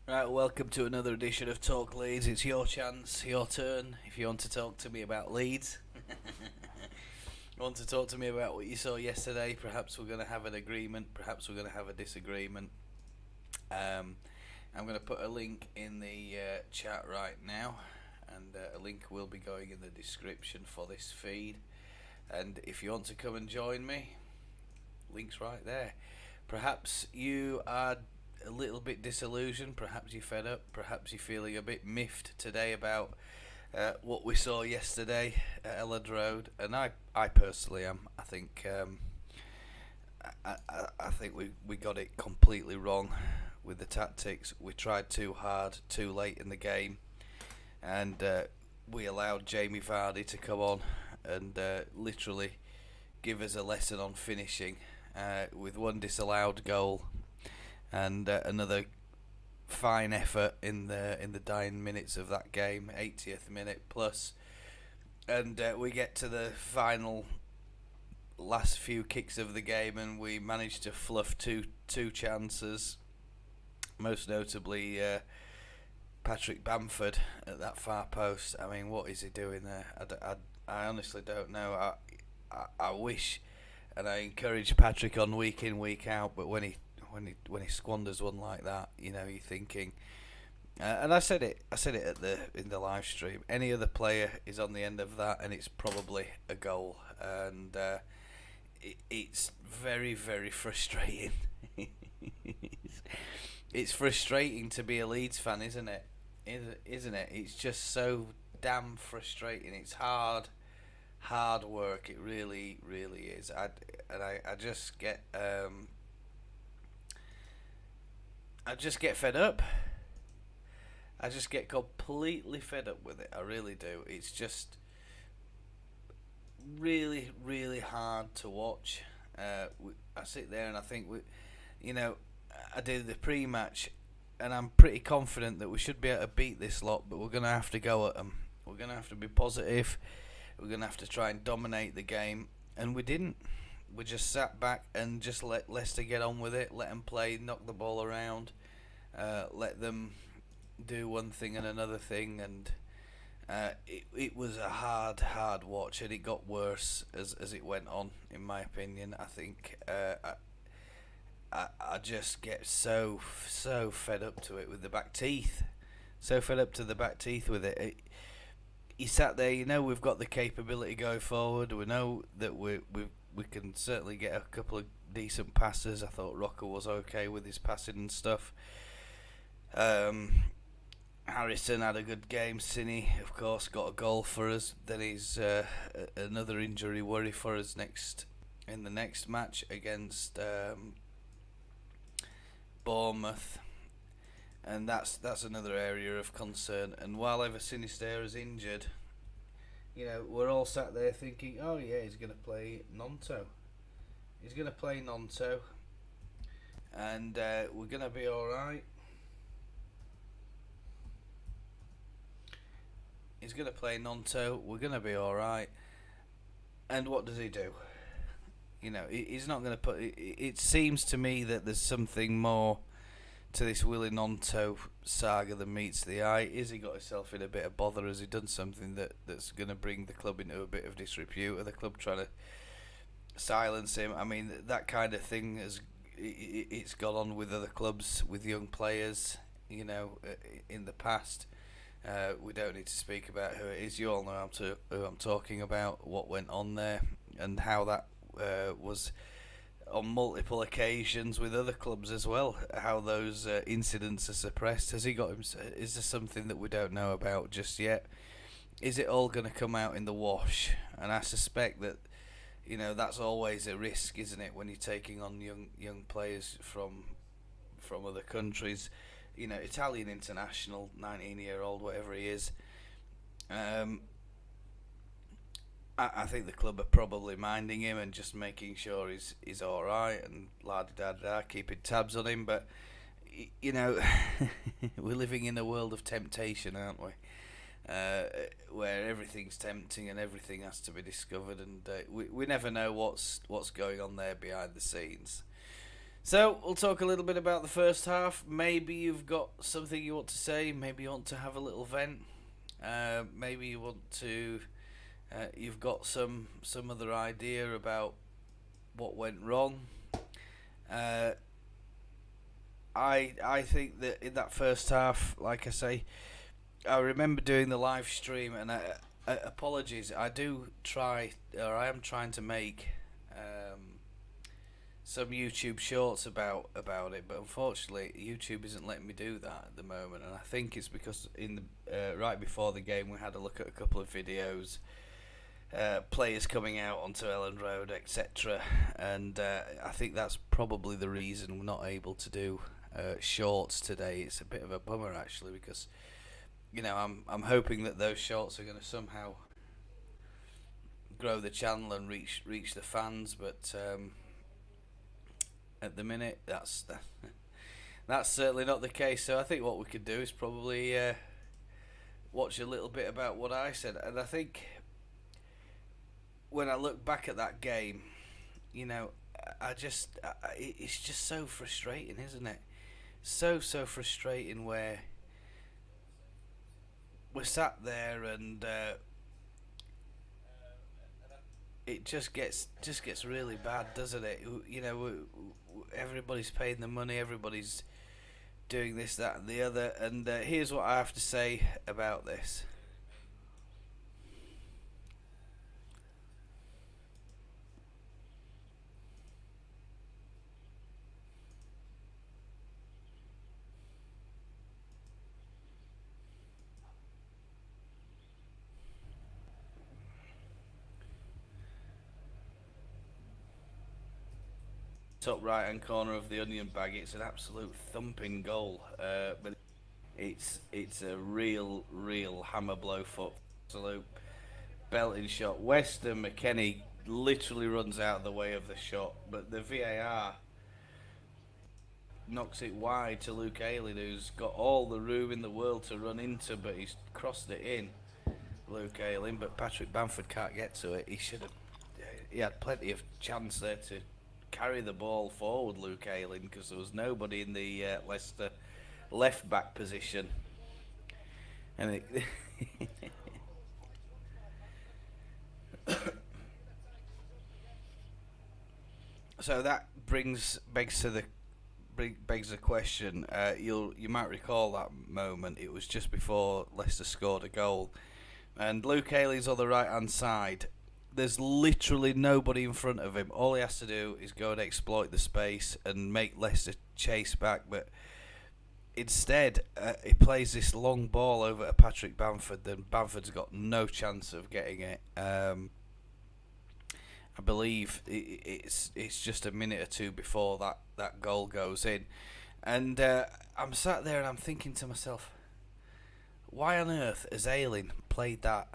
Right, welcome to another edition of Talk Leeds. It's your chance, your turn. If you want to talk to me about Leeds, want to talk to me about what you saw yesterday, perhaps we're going to have an agreement, perhaps we're going to have a disagreement. Um, I'm going to put a link in the chat right now, and a link will be going in the description for this feed. And if you want to come and join me, link's right there. Perhaps you are a little bit disillusioned, perhaps you're fed up, perhaps you're feeling a bit miffed today about what we saw yesterday at Elland Road, and I personally am. I think I think we got it completely wrong with the tactics. We tried too hard, too late in the game, and we allowed Jamie Vardy to come on and literally give us a lesson on finishing with one disallowed goal and another fine effort in the dying minutes of that game, 80th minute plus, and we get to the final last few kicks of the game, and we managed to fluff two chances, most notably Patrick Bamford at that far post. I mean, what is he doing there? I honestly don't know. I wish, and I encourage Patrick on week in week out, but when he squanders one like that, you're thinking. And I said it in the live stream. Any other player is on the end of that, and it's probably a goal. And it's very, very frustrating. It's frustrating to be a Leeds fan, isn't it? Isn't it? It's just so damn frustrating. It's hard work. It really, really is. I just get I just get fed up. I just get completely fed up with it. I really do. It's just really, really hard to watch. I sit there and I think I do the pre-match, and I'm pretty confident that we should be able to beat this lot, but we're gonna have to go at them. We're gonna have to be positive. We're gonna have to try and dominate the game, and we didn't. We just sat back and just let Leicester get on with it, let them play, knock the ball around, let them do one thing and another thing, and it was a hard watch, and it got worse as it went on, in my opinion. I think I just get so fed up to it with the back teeth, so fed up to the back teeth with it. You sat there, we've got the capability going forward. We know that we can certainly get a couple of decent passes. I thought Rocker was okay with his passing and stuff. Harrison had a good game. Cine, of course, got a goal for us. Then he's another injury worry for us in the next match against Bournemouth, and that's another area of concern. And while Ever Sinister is injured, we're all sat there thinking, oh yeah, he's going to play Gnonto. He's going to play Gnonto, and we're going to be all right. He's going to play Gnonto. We're going to be all right. And what does he do? He's not going to put. It seems to me that there's something more to this Willie Gnonto saga than meets the eye. Is he got himself in a bit of bother? Has he done something that's going to bring the club into a bit of disrepute? Are the club trying to silence him? I mean, that kind of thing it's gone on with other clubs, with young players, in the past. We don't need to speak about who it is. You all know who I'm talking about, what went on there, and how that was on multiple occasions with other clubs as well, how those incidents are suppressed. Has he got him? Is there something that we don't know about just yet? Is it all going to come out in the wash? And I suspect that that's always a risk, isn't it, when you're taking on young players from other countries. Italian international, 19-year-old, whatever he is. I think the club are probably minding him and just making sure he's all right and la-da-da-da, keeping tabs on him. But we're living in a world of temptation, aren't we? Where everything's tempting and everything has to be discovered, and we never know what's going on there behind the scenes. So we'll talk a little bit about the first half. Maybe you've got something you want to say. Maybe you want to have a little vent. Maybe you want to. You've got some other idea about what went wrong. Uh, I think that in that first half, like I say, I remember doing the live stream, and apologies. I do try, or I am trying to make some YouTube shorts about it, but unfortunately, YouTube isn't letting me do that at the moment. And I think it's because in the right before the game, we had a look at a couple of videos, players coming out onto Ellen Road, etc. And I think that's probably the reason we're not able to do shorts today. It's a bit of a bummer actually, because I'm hoping that those shorts are going to somehow grow the channel and reach the fans, but at the minute that's certainly not the case. So I think what we could do is probably watch a little bit about what I said. And I think when I look back at that game, it's just so frustrating, isn't it? So frustrating where we're sat there and it just gets really bad, doesn't it? Everybody's paying the money, everybody's doing this, that, and the other. And here's what I have to say about this. Top right hand corner of the onion bag. It's an absolute thumping goal, but it's a real hammer blow foot, absolute belting shot. Weston McKennie literally runs out of the way of the shot, but the VAR knocks it wide to Luke Ayling, who's got all the room in the world to run into, but he's crossed it in. Luke Ayling, but Patrick Bamford can't get to it. He had plenty of chance there to carry the ball forward, Luke Ayling, because there was nobody in the Leicester left back position, and so that begs the question. You might recall that moment. It was just before Leicester scored a goal, and Luke Ayling's on the right hand side. There's literally nobody in front of him. All he has to do is go and exploit the space and make Leicester chase back. But instead, he plays this long ball over to Patrick Bamford. Then Bamford's got no chance of getting it. I believe it's just a minute or two before that goal goes in. And I'm sat there and I'm thinking to myself, why on earth has Ayling played that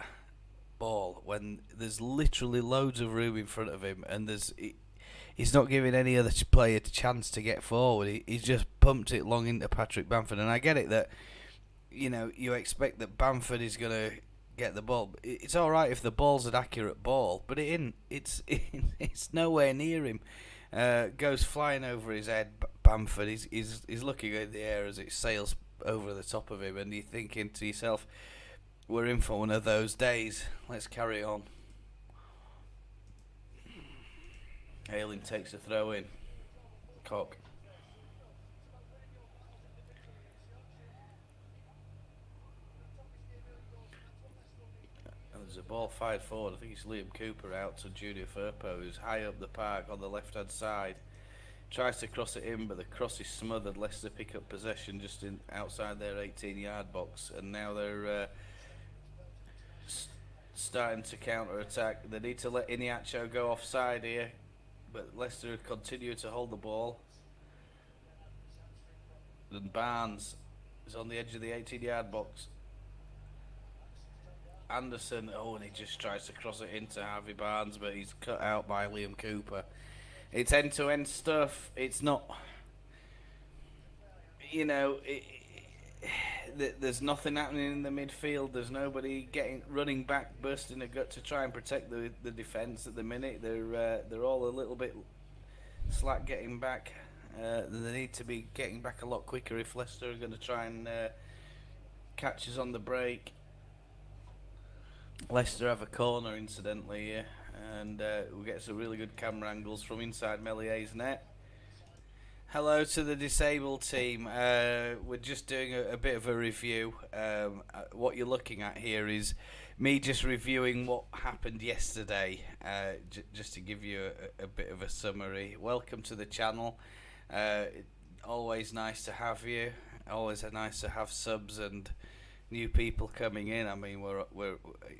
ball when there's literally loads of room in front of him, and he's not giving any other player a chance to get forward. He's just pumped it long into Patrick Bamford, and I get it that you expect that Bamford is going to get the ball. It's all right if the ball's an accurate ball, but it isn't. It's nowhere near him. Goes flying over his head. Bamford, he's looking in the air as it sails over the top of him, and you're thinking to yourself, we're in for one of those days. Let's carry on. Ayling takes a throw in. Cock. And there's a ball fired forward. I think it's Liam Cooper out to Junior Firpo, who's high up the park on the left hand side. Tries to cross it in, but the cross is smothered. Leicester pick up possession just outside their 18-yard box, and now they're starting to counter-attack. They need to let Iniacho go offside here, but Leicester continue to hold the ball. And Barnes is on the edge of the 18-yard box. Anderson, and he just tries to cross it into Harvey Barnes, but he's cut out by Liam Cooper. It's end-to-end stuff. It's not, there's nothing happening in the midfield. There's nobody running back, bursting a gut to try and protect the defence at the minute. They're all a little bit slack getting back. They need to be getting back a lot quicker if Leicester are going to try and catch us on the break. Leicester have a corner, incidentally, here, and we get some really good camera angles from inside Mellier's net. Hello to the disabled team. We're just doing a bit of a review. What you're looking at here is me just reviewing what happened yesterday, just to give you a bit of a summary. Welcome to the channel. Always nice to have you. Always nice to have subs and new people coming in. I mean,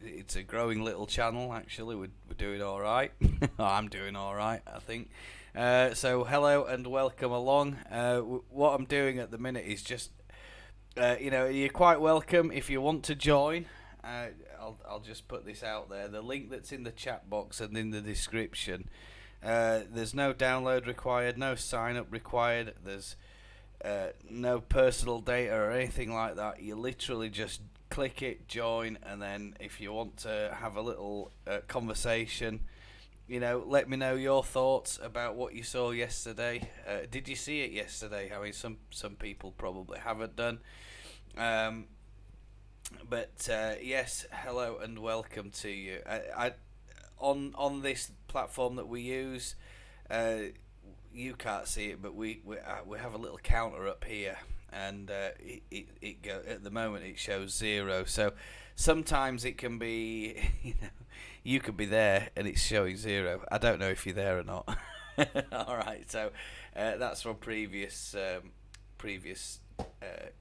it's a growing little channel. Actually, we're doing all right. I'm doing all right, I think. So hello and welcome along. What I'm doing at the minute is just, you're quite welcome if you want to join. I'll just put this out there. The link that's in the chat box and in the description. There's no download required, no sign up required. There's no personal data or anything like that. You literally just click it, join, and then if you want to have a little conversation, let me know your thoughts about what you saw yesterday. Did you see it yesterday? I mean, some people probably haven't done. But yes, hello and welcome to you. On this platform that we use, you can't see it, but we have a little counter up here, and it go at the moment it shows 0. So sometimes it can be, you could be there and it's showing 0. I don't know if you're there or not. All right, so that's from previous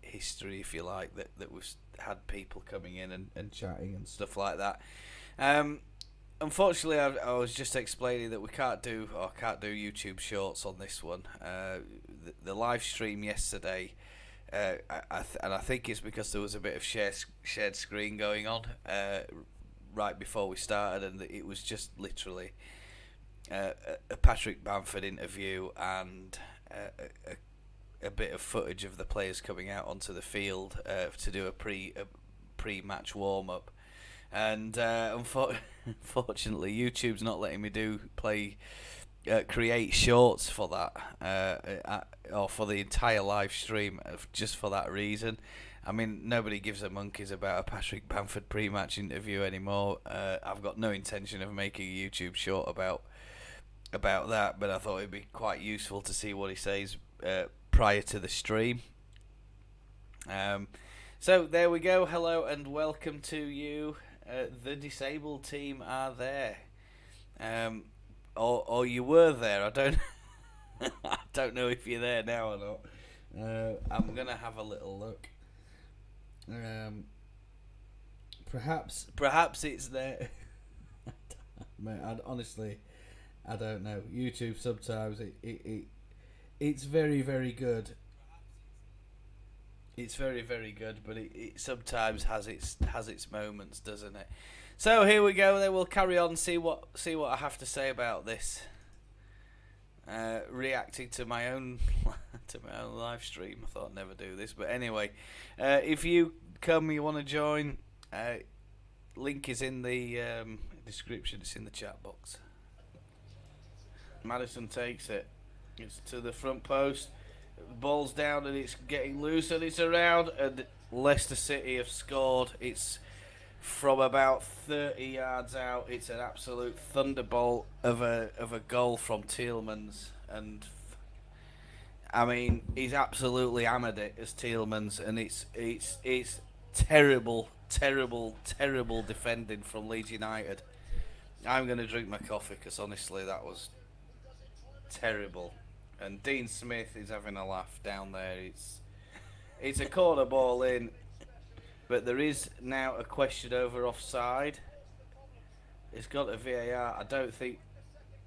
history, if you like, that we've had people coming in and chatting and stuff like that. Unfortunately, I was just explaining that we can't do YouTube Shorts on this one. The live stream yesterday, and I think it's because there was a bit of shared screen going on right before we started, and it was just literally a Patrick Bamford interview and a bit of footage of the players coming out onto the field to do a pre-match warm-up. And unfortunately, YouTube's not letting me create shorts for that, or for the entire live stream, just for that reason. I mean, nobody gives a monkeys about a Patrick Bamford pre-match interview anymore. I've got no intention of making a YouTube short about that, but I thought it'd be quite useful to see what he says prior to the stream. So there we go. Hello and welcome to you. The disabled team are there, or you were there. I don't I don't know if you're there now or not. I'm gonna have a little look. Perhaps it's there. Mate, honestly, I don't know. YouTube sometimes it's very, very good. It's very, very good, but it sometimes has its moments, doesn't it? So here we go. Then we'll carry on. See what I have to say about this. Reacting to my own live stream. I thought I'd never do this, but anyway, if you want to join, link is in the description. It's in the chat box. Madison takes it. It's to the front post. Ball's down and it's getting loose and it's around, and Leicester City have scored. It's from about 30 yards out. It's an absolute thunderbolt of a goal from Tielemans, and I mean, he's absolutely hammered it as Tielemans, and it's terrible defending from Leeds United. I'm going to drink my coffee because honestly that was terrible. And Dean Smith is having a laugh down there. It's a corner ball in, but there is now a question over offside. It's got a VAR. I don't think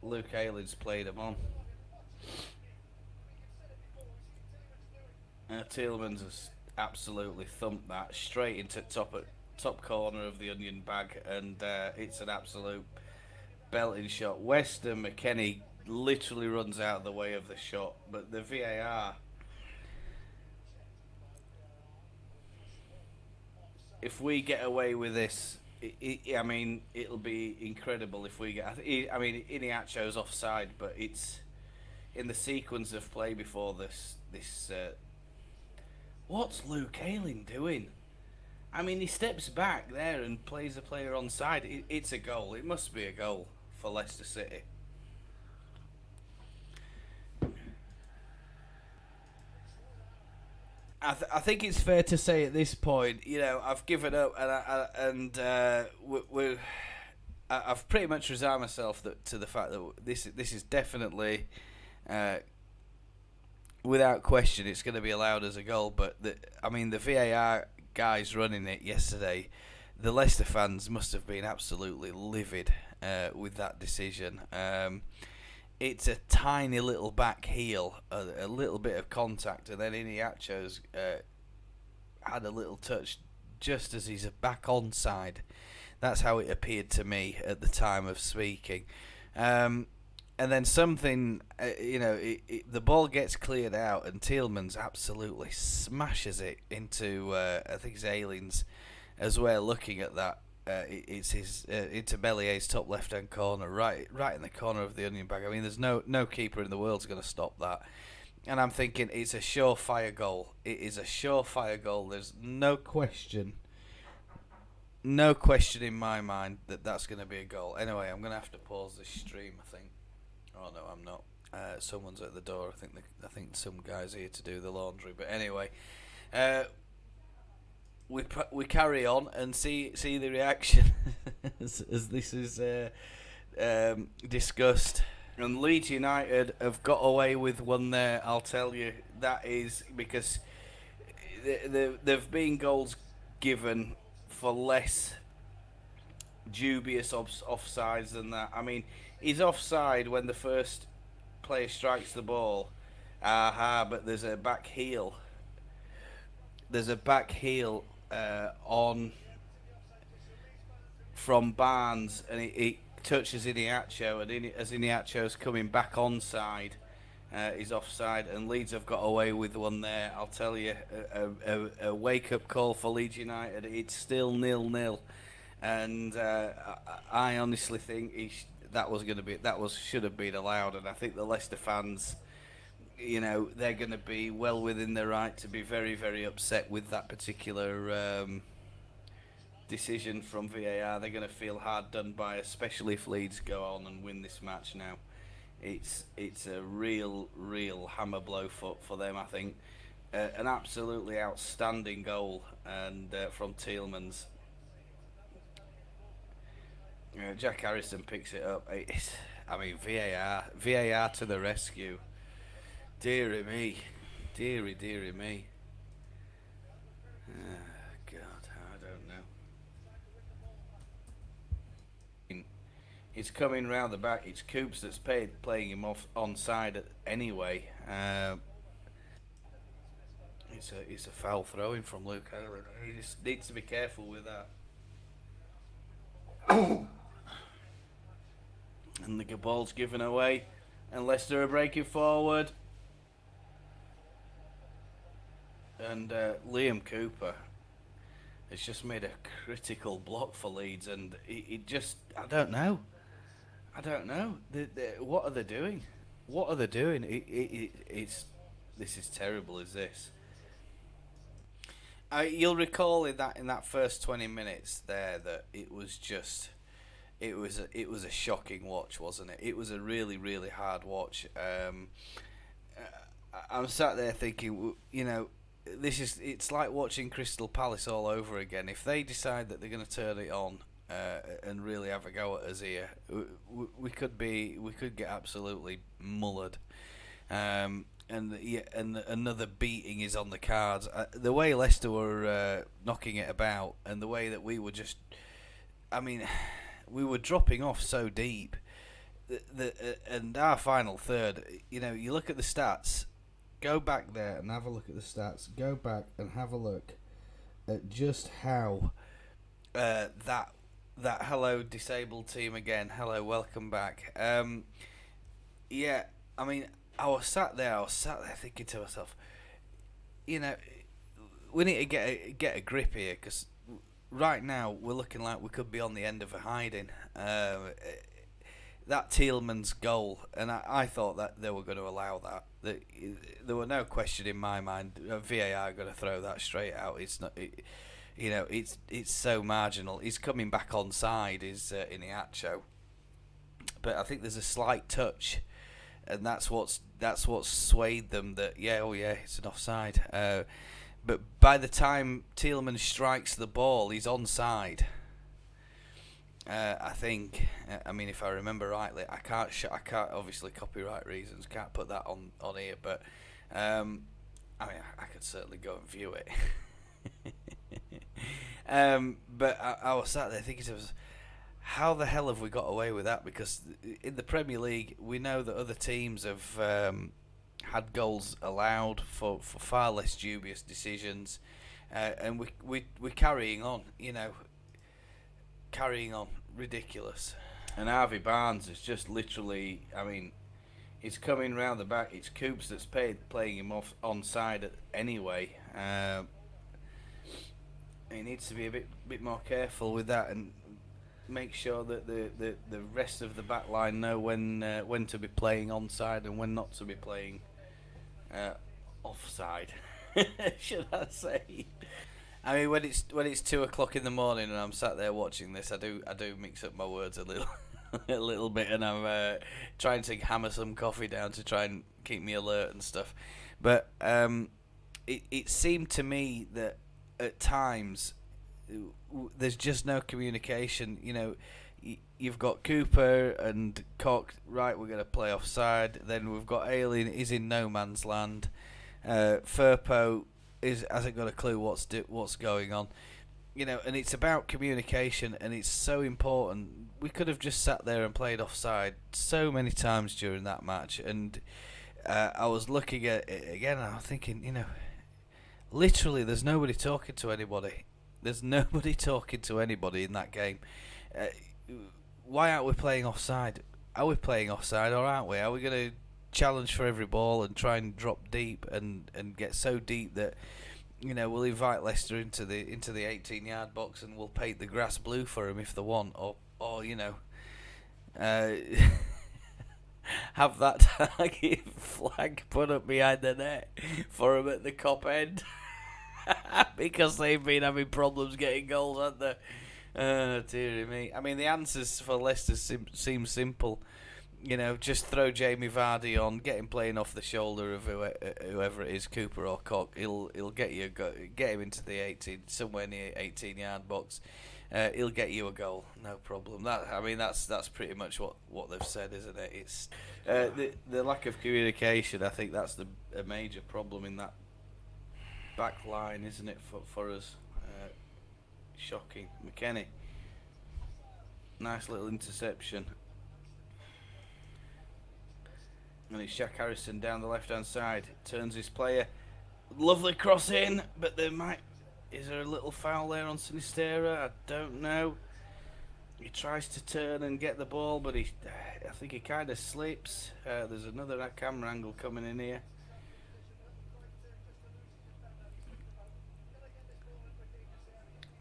Luke Aylin's played him on. Tielemans has absolutely thumped that straight into top corner of the onion bag, and it's an absolute belting shot. Weston McKennie literally runs out of the way of the shot, but the VAR, if we get away with this, I mean, it'll be incredible if we get. I mean, Iniacho's offside, but it's in the sequence of play before this. What's Luke Ayling doing? I mean, he steps back there and plays the player onside. It's a goal. It must be a goal for Leicester City. I think it's fair to say at this point, I've given up, I've pretty much resigned myself to the fact that this is definitely, without question, it's going to be allowed as a goal. But the VAR guys running it yesterday, the Leicester fans must have been absolutely livid with that decision. It's a tiny little back heel, a little bit of contact, and then Iniacho's had a little touch just as he's back onside. That's how it appeared to me at the time of speaking. And then something, the ball gets cleared out, and Tielemans absolutely smashes it into, I think it's Ayling's as well. Looking at that, it's his into Bellier's top left-hand corner, right in the corner of the onion bag. I mean, there's no keeper in the world's going to stop that. And I'm thinking it's a surefire goal. It is a surefire goal. There's no question in my mind that that's going to be a goal. Anyway, I'm going to have to pause this stream, I think. Oh no, I'm not. Someone's at the door. I think some guy's here to do the laundry. But anyway, we carry on and see the reaction as this is discussed. And Leeds United have got away with one there. I'll tell you, that is because there've been goals given for less dubious offsides than that. I mean, he's offside when the first player strikes the ball. But there's a back heel. On from Barnes, and it touches Iniacho, and as Iniacho's coming back onside, he's offside, and Leeds have got away with one there. I'll tell you, a wake-up call for Leeds United. It's still 0-0, and I honestly think should have been allowed, and I think the Leicester fans, they're going to be well within their right to be very, very upset with that particular decision from VAR. They're going to feel hard done by, especially if Leeds go on and win this match now. It's a real hammer blow for them, I think. An absolutely outstanding goal and from Tielemans. Jack Harrison picks it up. VAR to the rescue. Deary me. Deary me. God, I don't know. He's coming round the back. It's Coops that's playing him off onside anyway. It's a foul throwing from Luke Ayling. He just needs to be careful with that. And the ball's given away, and Leicester are breaking forward. And Liam Cooper has just made a critical block for Leeds, and it just, I don't know. What are they doing? This is terrible. Is this? You'll recall in that first 20 minutes there that it was a shocking watch, wasn't it? It was a really, really hard watch. I'm sat there thinking, it's like watching Crystal Palace all over again. If they decide that they're going to turn it on and really have a go at us here, we could get absolutely mullered. And another beating is on the cards. The way Leicester were knocking it about, and the way that we were just, we were dropping off so deep. And our final third, you look at the stats. Go back there and have a look at the stats. Go back and have a look at just how that hello disabled team again. Hello, welcome back. I was sat there thinking to myself, we need to get a grip here, because right now we're looking like we could be on the end of a hiding. that Tielemans goal, and I thought that they were going to allow that. There were no question in my mind. VAR going to throw that straight out. It's not. It's so marginal. He's coming back onside. Is Iniacho, but I think there's a slight touch, and that's what's swayed them. That it's an offside. But by the time Tielemans strikes the ball, he's onside. I think. I mean, if I remember rightly, I can't obviously copyright reasons can't put that on here. But I mean, I could certainly go and view it. But I was sat there thinking to myself, how the hell have we got away with that? Because in the Premier League, we know that other teams have had goals allowed for far less dubious decisions, and we're carrying on. Carrying on, ridiculous. And Harvey Barnes is just literally, I mean, he's coming round the back. It's Coops that's playing him off onside anyway. He needs to be a bit more careful with that and make sure that the rest of the back line know when to be playing onside and when not to be playing offside. Should I say? I mean, when it's 2:00 in the morning and I'm sat there watching this, I do mix up my words a little bit, and I'm trying to hammer some coffee down to try and keep me alert and stuff. But it seemed to me that at times there's just no communication. You've got Cooper and Koch, right, we're going to play offside. Then we've got Alien, is in no man's land. Firpo hasn't got a clue what's going on. And it's about communication, and it's so important. We could have just sat there and played offside so many times during that match, and I was looking at it again, and I'm thinking, literally, there's nobody talking to anybody. There's nobody talking to anybody in that game. Why aren't we playing offside? Are we playing offside or aren't we? Are we going to challenge for every ball and try and drop deep and get so deep that we'll invite Leicester into the 18-yard box and we'll paint the grass blue for them if they want, or have that target flag put up behind the net for them at the Kop end because they've been having problems getting goals, haven't they? Dearie me. I mean, the answers for Leicester seem simple. Just throw Jamie Vardy on, get him playing off the shoulder of whoever it is, Cooper or Koch. He'll get him into the somewhere near 18-yard box. He'll get you a goal, no problem. That's pretty much what they've said, isn't it? It's the lack of communication. I think that's a major problem in that back line, isn't it, for us? Shocking. McKennie, nice little interception. And it's Jack Harrison down the left-hand side. Turns his player. Lovely cross in, but is there a little foul there on Sinistera? I don't know. He tries to turn and get the ball, but I think he kind of slips. There's another camera angle coming in here.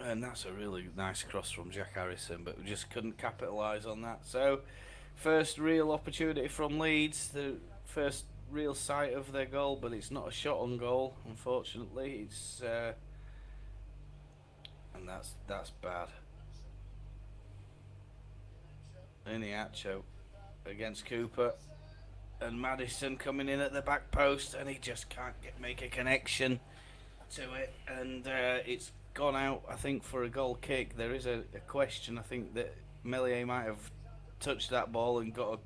And that's a really nice cross from Jack Harrison, but we just couldn't capitalise on that. So, first real opportunity from Leeds, the first real sight of their goal, but it's not a shot on goal, unfortunately. It's and that's bad. Iniacho against Cooper, and Maddison coming in at the back post, and he just can't make a connection to it, and it's gone out, I think, for a goal kick. There is a question, I think, that Meslier might have touched that ball and got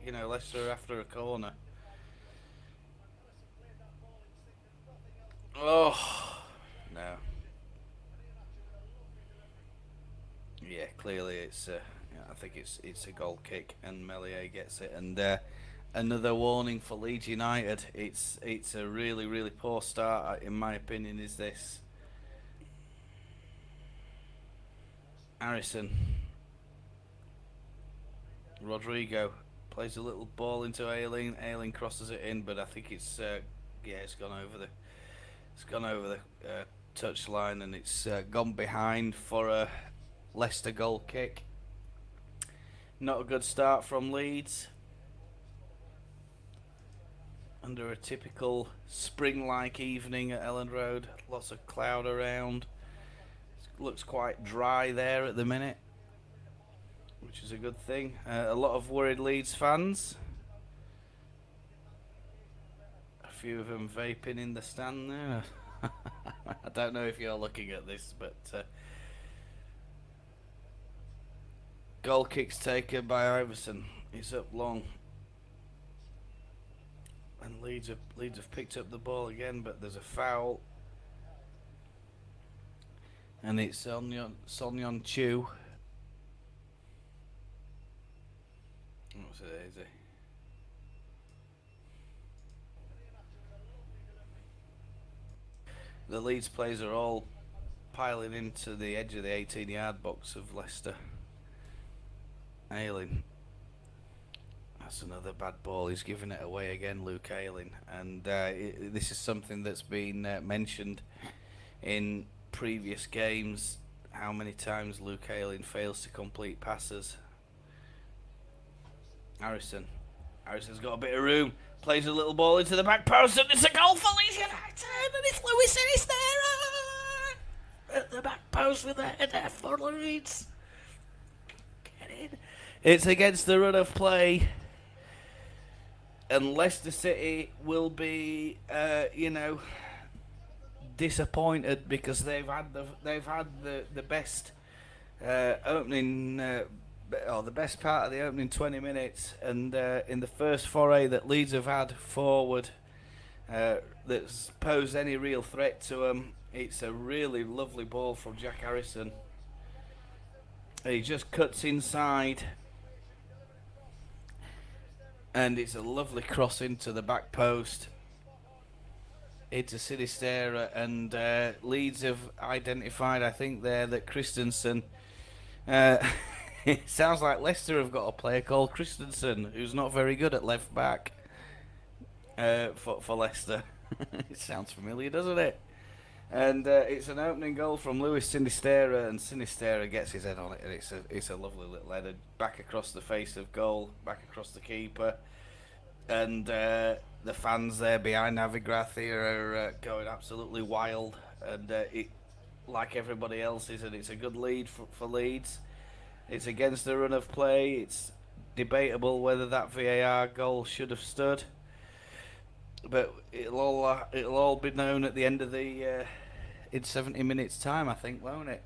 Leicester after a corner. Oh no. Yeah, clearly it's I think it's a goal kick, and Meslier gets it, and another warning for Leeds United. It's a really, really poor start, in my opinion. Is this Harrison? Rodrigo plays a little ball into Ailing. Ailing crosses it in, but I think it's gone over the touch line, and it's gone behind for a Leicester goal kick. Not a good start from Leeds. Under a typical spring-like evening at Ellen Road. Lots of cloud around. Looks quite dry there at the minute, which is a good thing. A lot of worried Leeds fans. A few of them vaping in the stand there. I don't know if you're looking at this, but goal kicks taken by Iverson. It's up long. And Leeds have picked up the ball again, but there's a foul. And it's Sonyon Chu. What's it, is it? The Leeds players are all piling into the edge of the 18-yard box of Leicester. Ayling. That's another bad ball. He's giving it away again, Luke Ayling. And this is something that's been mentioned in previous games. How many times Luke Ayling fails to complete passes. Harrison's got a bit of room. Plays a little ball into the back post, and it's a goal for Leeds United. And it's Lewis Sinisterra at the back post with a header for Leeds. Get in. It's against the run of play. And Leicester City will be, disappointed because they've had the best opening, or the best part of the opening 20 minutes, and in the first foray that Leeds have had forward, that's posed any real threat to them. It's a really lovely ball from Jack Harrison. He just cuts inside. And it's a lovely cross into the back post. Into Sinisterra, and Leeds have identified, I think, there that Christensen. It sounds like Leicester have got a player called Christensen, who's not very good at left back for Leicester. It sounds familiar, doesn't it? And it's an opening goal from Lewis Sinisterra, and Sinisterra gets his head on it, and it's a lovely little header back across the face of goal, back across the keeper, and the fans there behind Gracia are going absolutely wild, and it, like everybody else is, and it's a good lead for Leeds. It's against the run of play. It's debatable whether that VAR goal should have stood, but it'll all be known at the end of the in 70 minutes time, I think, won't it?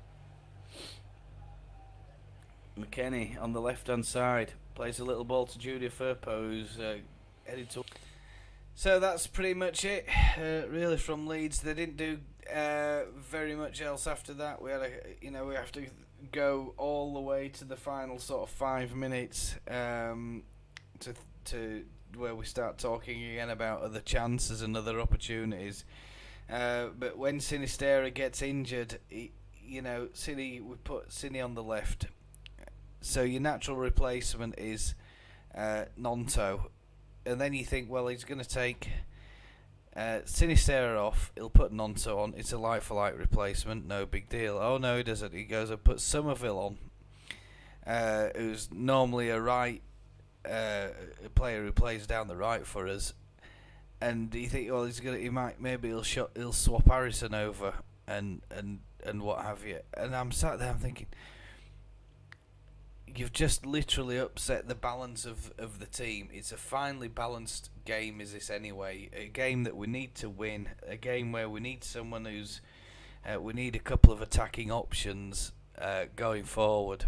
McKennie on the left hand side plays a little ball to Judy Firpo, who's headed to. So that's pretty much it, really, from Leeds. They didn't do very much else after that. We have to go all the way to the final sort of 5 minutes to where we start talking again about other chances and other opportunities. But when Sinisterra gets injured, we put Cine on the left. So your natural replacement is Gnonto. And then you think, well, he's going to take Sinisterra off. He'll put Gnonto on. It's a like-for-like replacement. No big deal. Oh, no, he doesn't. He goes and puts Somerville on, who's normally a right player who plays down the right for us. And you think, well, he'll swap Harrison over and what have you. And I'm sat there, I'm thinking, you've just literally upset the balance of the team. It's a finely balanced game, is this anyway? A game that we need to win. A game where we need someone who's... we need a couple of attacking options going forward.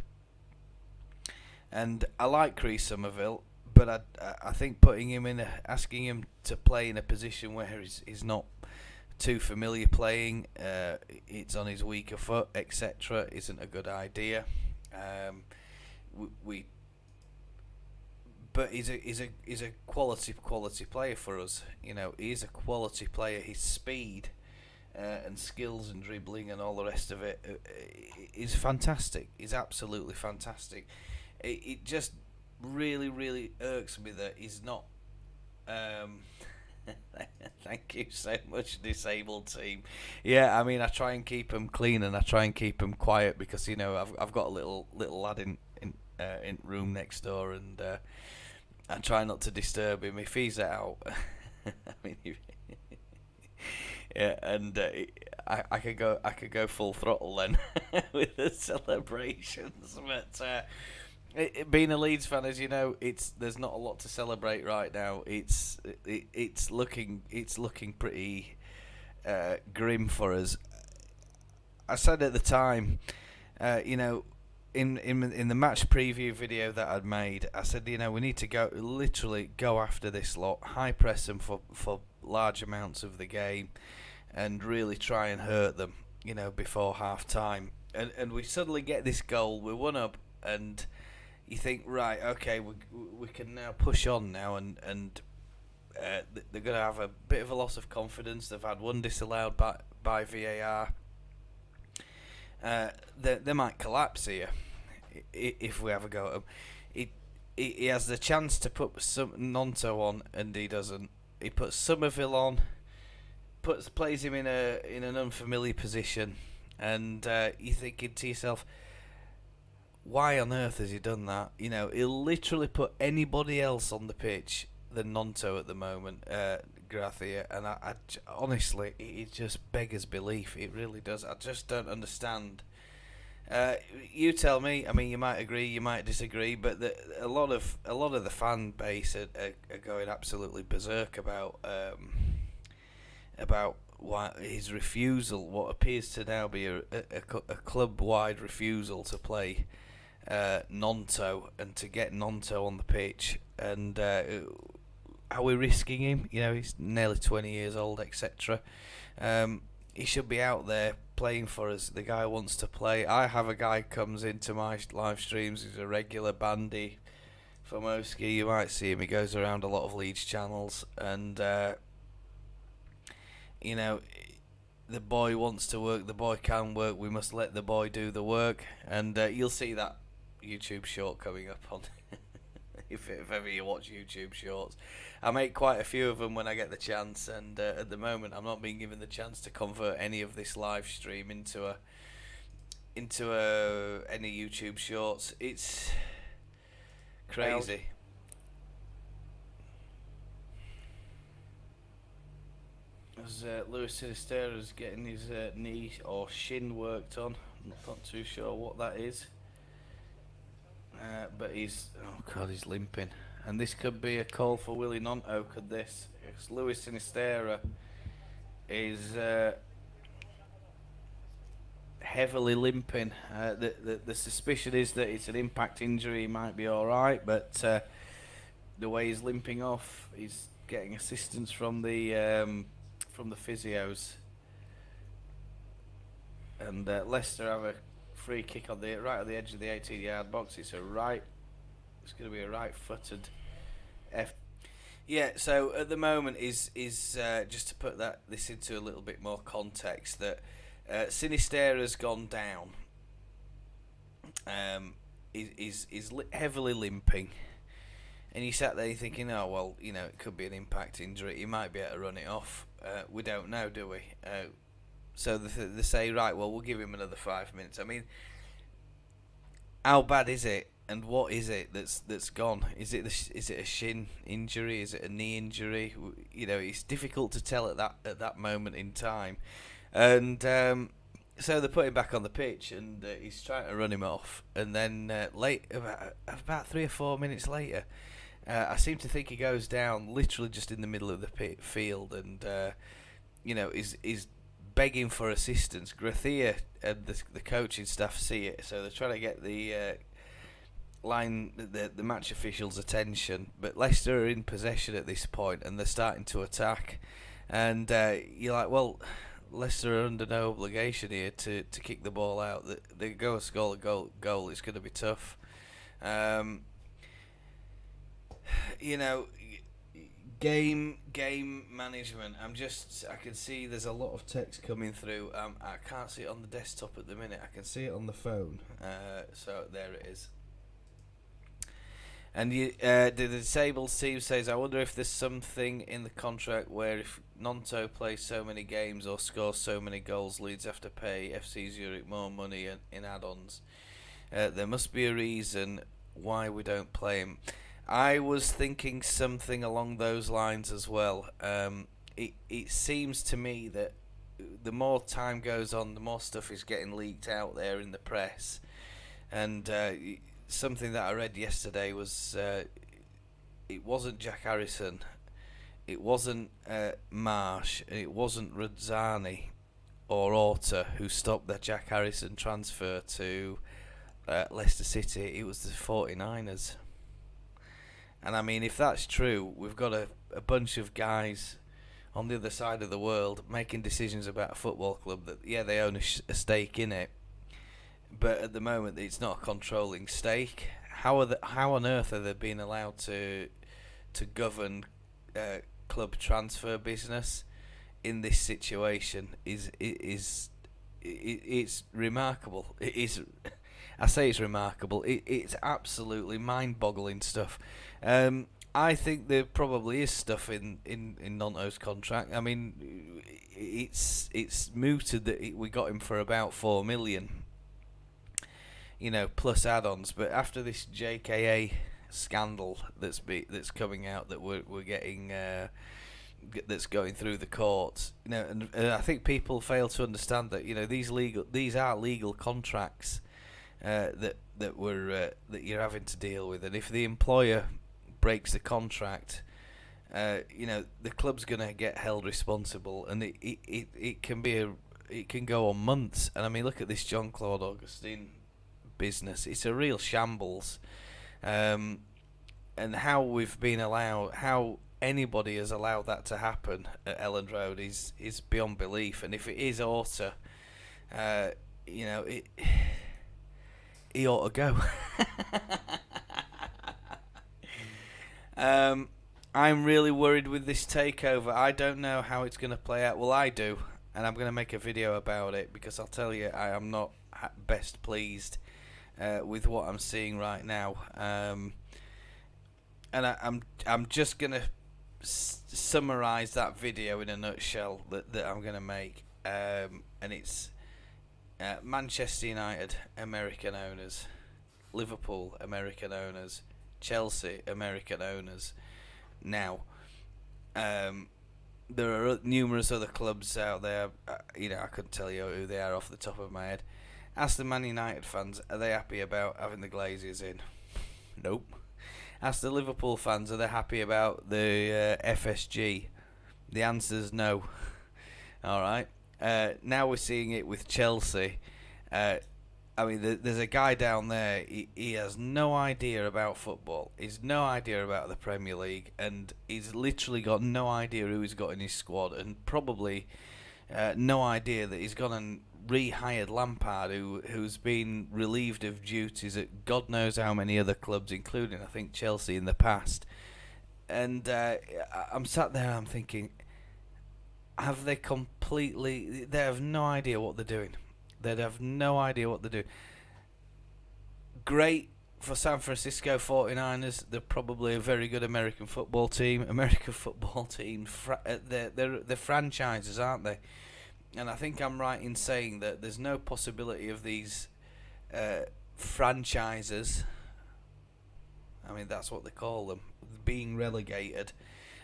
And I like Chris Somerville, but I think putting him in, asking him to play in a position where he's not too familiar playing, it's on his weaker foot, etc., isn't a good idea. But he's a quality player for us. He's a quality player. His speed and skills and dribbling and all the rest of it is fantastic. He's absolutely fantastic. It just really, really irks me that he's not. Thank you so much, disabled team. Yeah, I mean, I try and keep him clean and I try and keep him quiet because I've got a little lad in room next door, and I try not to disturb him if he's out. I mean, yeah, and I could go full throttle then with the celebrations. But being a Leeds fan, as you know, there's not a lot to celebrate right now. It's looking pretty grim for us. I said at the time, you know, in the match preview video that I'd made, I said, you know, we need to literally go after this lot, high press them for large amounts of the game, and really try and hurt them, you know, before half time. And we suddenly get this goal, we're 1-up, and you think, right, okay, we can now push on now, and they're going to have a bit of a loss of confidence. They've had one disallowed by VAR. They might collapse here if we have a go at them. He has the chance to put some Gnonto on, and he doesn't. He puts Somerville on, plays him in an unfamiliar position, and you're thinking to yourself, why on earth has he done that? You know, he'll literally put anybody else on the pitch than Gnonto at the moment, Gracia, and I honestly, it just beggars belief. It really does. I just don't understand. You tell me. I mean, you might agree, you might disagree, but a lot of the fan base are going absolutely berserk about why his refusal, what appears to now be a club-wide refusal to play Gnonto and to get Gnonto on the pitch, and are we risking him? You know, he's nearly 20 years old, etc. He should be out there playing for us. The guy wants to play. I have a guy comes into my live streams. He's a regular bandy from Oski. You might see him. He goes around a lot of Leeds channels, and you know, the boy wants to work. The boy can work. We must let the boy do the work, and you'll see that YouTube short coming up on if ever you watch YouTube shorts. I make quite a few of them when I get the chance, and at the moment I'm not being given the chance to convert any of this live stream into any YouTube shorts. It's crazy. As Luis Sinisterra's getting his knee or shin worked on, I'm not too sure what that is. But he's limping, and this could be a call for Willie Gnonto. Could this? Because Luis Sinisterra is heavily limping. The suspicion is that it's an impact injury. He might be all right, but the way he's limping off, he's getting assistance from the physios. And Leicester have a free kick on right at the edge of the 18-yard box. It's going to be a right-footed F. Yeah. So at the moment is just to put this into a little bit more context, that Sinisterra's gone down. He's heavily limping, and you sat there thinking, oh well, you know, it could be an impact injury. He might be able to run it off. We don't know, do we? So they say, right, well, we'll give him another 5 minutes. I mean, how bad is it, and what is it that's gone? Is it a shin injury? Is it a knee injury? You know, it's difficult to tell at that moment in time. And so they put him back on the pitch, and he's trying to run him off. And then about 3 or 4 minutes later, I seem to think he goes down literally just in the middle of the field, and you know, is begging for assistance. Gracia and the coaching staff see it, so they're trying to get the match officials' attention. But Leicester are in possession at this point, and they're starting to attack. And you're like, well, Leicester are under no obligation here to kick the ball out. They go and score a goal. It's going to be tough. You know, game management. I can see there's a lot of text coming through. I can't see it on the desktop at the minute. I can see it on the phone. So there it is. And the disabled team says, I wonder if there's something in the contract where if Gnonto plays so many games or scores so many goals, Leeds have to pay FC Zurich more money in add-ons. There must be a reason why we don't play him. I was thinking something along those lines as well. It seems to me that the more time goes on, the more stuff is getting leaked out there in the press. And something that I read yesterday was it wasn't Jack Harrison, it wasn't Marsh, it wasn't Radzani or Orta who stopped the Jack Harrison transfer to Leicester City. It was the 49ers. And I mean, if that's true, we've got a bunch of guys on the other side of the world making decisions about a football club that, yeah, they own a stake in it, but at the moment it's not a controlling stake. How on earth are they being allowed to govern club transfer business in this situation? It's remarkable. It is. I say it's remarkable. It's absolutely mind-boggling stuff. I think there probably is stuff in Gnonto's contract. I mean, it's mooted that we got him for about 4 million, plus add-ons. But after this JKA scandal that's coming out that we're getting, that's going through the courts, and I think people fail to understand that these are legal contracts that you're having to deal with, and if the employer breaks the contract, the club's going to get held responsible, and it can go on months. And I mean, look at this Jean-Claude Augustin business; it's a real shambles. And how anybody has allowed that to happen at Elland Road is beyond belief. And if it is Orta, he ought to go. I'm really worried with this takeover. I don't know how it's going to play out. Well, I do, and I'm going to make a video about it, because I'll tell you, I am not best pleased with what I'm seeing right now. And I'm just going to summarise that video in a nutshell that I'm going to make. And it's Manchester United, American owners; Liverpool, American owners; Chelsea, American owners. Now, there are numerous other clubs out there. I couldn't tell you who they are off the top of my head. Ask the Man United fans, are they happy about having the Glazers in? Nope. Ask the Liverpool fans, are they happy about the FSG? The answer's no. All right. Now we're seeing it with Chelsea. I mean, there's a guy down there, he has no idea about football. He's no idea about the Premier League, and he's literally got no idea who he's got in his squad, and probably no idea that he's gone and rehired Lampard, who's been relieved of duties at God knows how many other clubs, including, I think, Chelsea in the past. And I'm sat there and I'm thinking, they have no idea what they're doing. They'd have no idea what they're doing. Great for San Francisco 49ers. They're probably a very good American football team. They're franchises, aren't they? And I think I'm right in saying that there's no possibility of these franchises, I mean, that's what they call them, being relegated.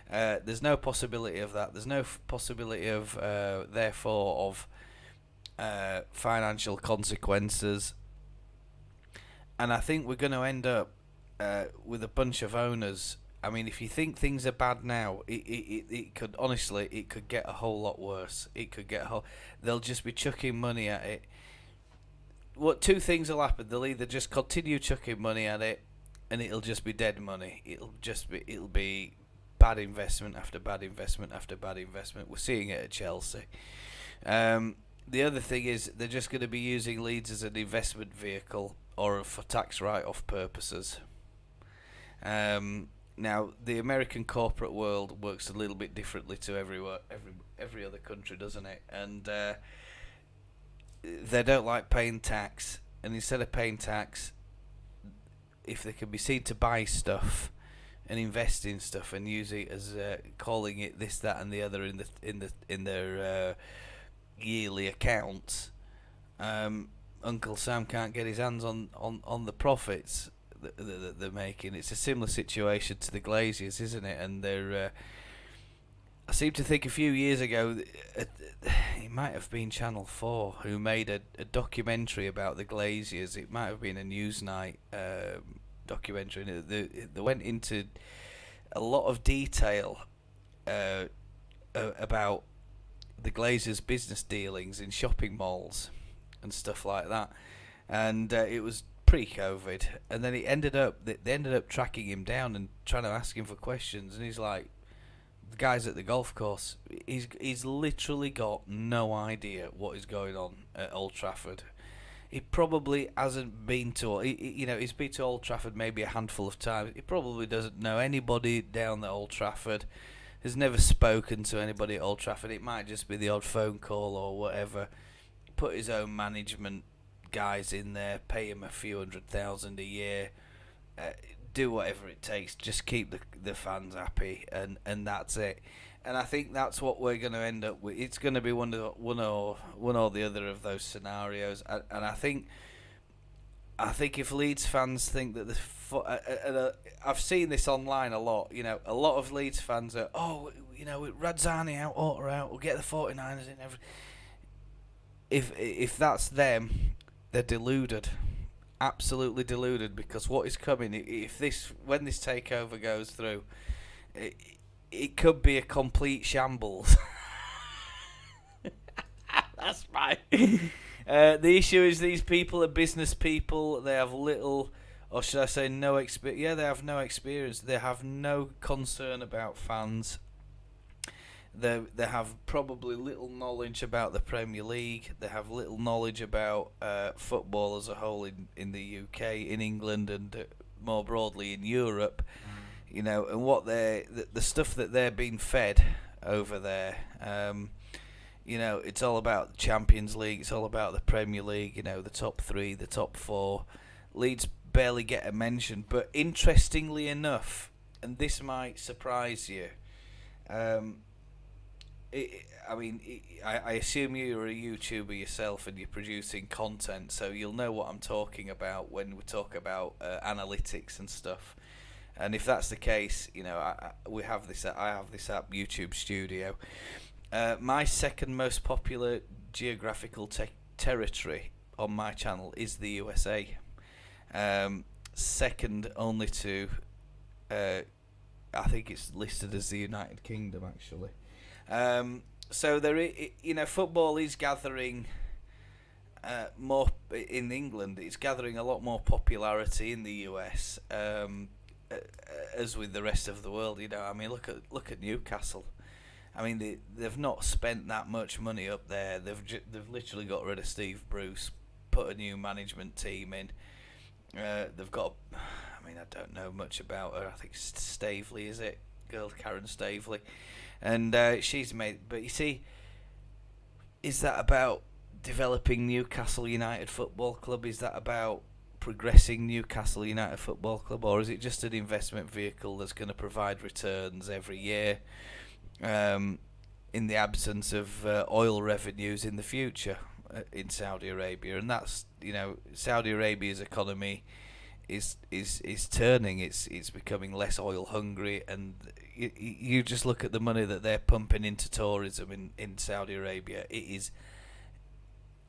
There's no possibility of that. There's no possibility of, therefore, of financial consequences. And I think we're going to end up with a bunch of owners. I mean, if you think things are bad now, it could, honestly, it could get a whole lot worse. They'll just be chucking money at it. Two things will happen. They'll either just continue chucking money at it, and it'll just be dead money. It'll be bad investment after bad investment after bad investment. We're seeing it at Chelsea. The other thing is they're just going to be using Leeds as an investment vehicle or for tax write-off purposes. Now, the American corporate world works a little bit differently to every other country, doesn't it? And they don't like paying tax. And instead of paying tax, if they can be seen to buy stuff and invest in stuff and use it as calling it this, that, and the other in their yearly accounts, Uncle Sam can't get his hands on the profits. that they're making. It's a similar situation to the Glaziers, isn't it? And they're. I seem to think a few years ago, it might have been Channel 4 who made a documentary about the Glaziers. It might have been a Newsnight documentary. And they went into a lot of detail about the Glaziers' business dealings in shopping malls and stuff like that. And it was pre-COVID, and then they ended up tracking him down and trying to ask him for questions, and he's like, the guys at the golf course, he's literally got no idea what is going on at Old Trafford. He probably hasn't been to, he's been to Old Trafford maybe a handful of times. He probably doesn't know anybody down at Old Trafford, has never spoken to anybody at Old Trafford. It might just be the odd phone call or whatever. Put his own management guys in there, pay him a few $100,000 a year, do whatever it takes, just keep the fans happy, and that's it. And I think that's what we're going to end up with. It's going to be one or the other of those scenarios. And I think if Leeds fans think that I've seen this online a lot. A lot of Leeds fans are, with Radzani out, Orta out, we'll get the 49ers in. If that's them, they're deluded, absolutely deluded, because what is coming, when this takeover goes through, it could be a complete shambles. That's right. The issue is these people are business people. They have little, or should I say no experience. Yeah, they have no experience. They have no concern about fans. They have probably little knowledge about the Premier League. They have little knowledge about football as a whole in the UK, in England, and more broadly in Europe. And what the stuff that they're being fed over there. It's all about the Champions League. It's all about the Premier League. The top 3, the top 4. Leeds barely get a mention. But interestingly enough, and this might surprise you. I assume you're a YouTuber yourself and you're producing content, so you'll know what I'm talking about when we talk about analytics and stuff. And if that's the case, I have this app, YouTube Studio. My second most popular geographical territory on my channel is the USA. Second only to, I think it's listed as the United Kingdom, actually. So football is gathering more in England. It's gathering a lot more popularity in the US, as with the rest of the world. Look at Newcastle. They've not spent that much money up there. They've literally got rid of Steve Bruce, put a new management team in. They've got, I don't know much about her. I think Staveley, is it? Girl Karen Staveley. And she's made, but you see, is that about developing Newcastle United Football Club? Is that about progressing Newcastle United Football Club, or is it just an investment vehicle that's going to provide returns every year, in the absence of oil revenues in the future in Saudi Arabia? And that's, Saudi Arabia's economy is turning. It's becoming less oil hungry, and you just look at the money that they're pumping into tourism in Saudi Arabia. It is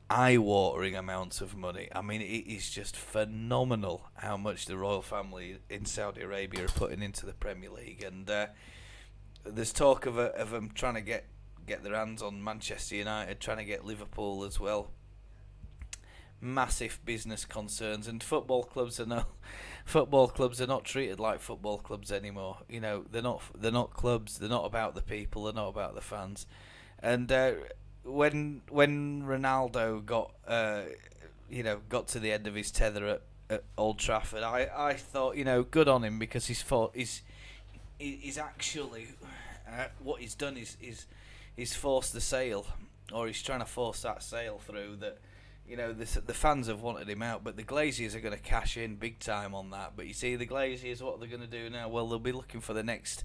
eye-watering amounts of money. It is just phenomenal how much the royal family in Saudi Arabia are putting into the Premier League. And there's talk of them trying to get their hands on Manchester United, trying to get Liverpool as well. Massive business concerns, and football clubs are not treated like football clubs anymore. They're not clubs. They're not about the people. They're not about the fans. And when Ronaldo got to the end of his tether at Old Trafford, I thought, good on him, because he's actually what he's done is he's forced the sale, or he's trying to force that sale through. That the fans have wanted him out, but the Glaziers are going to cash in big time on that. But you see, the Glaziers, what they're going to do now? Well, they'll be looking for the next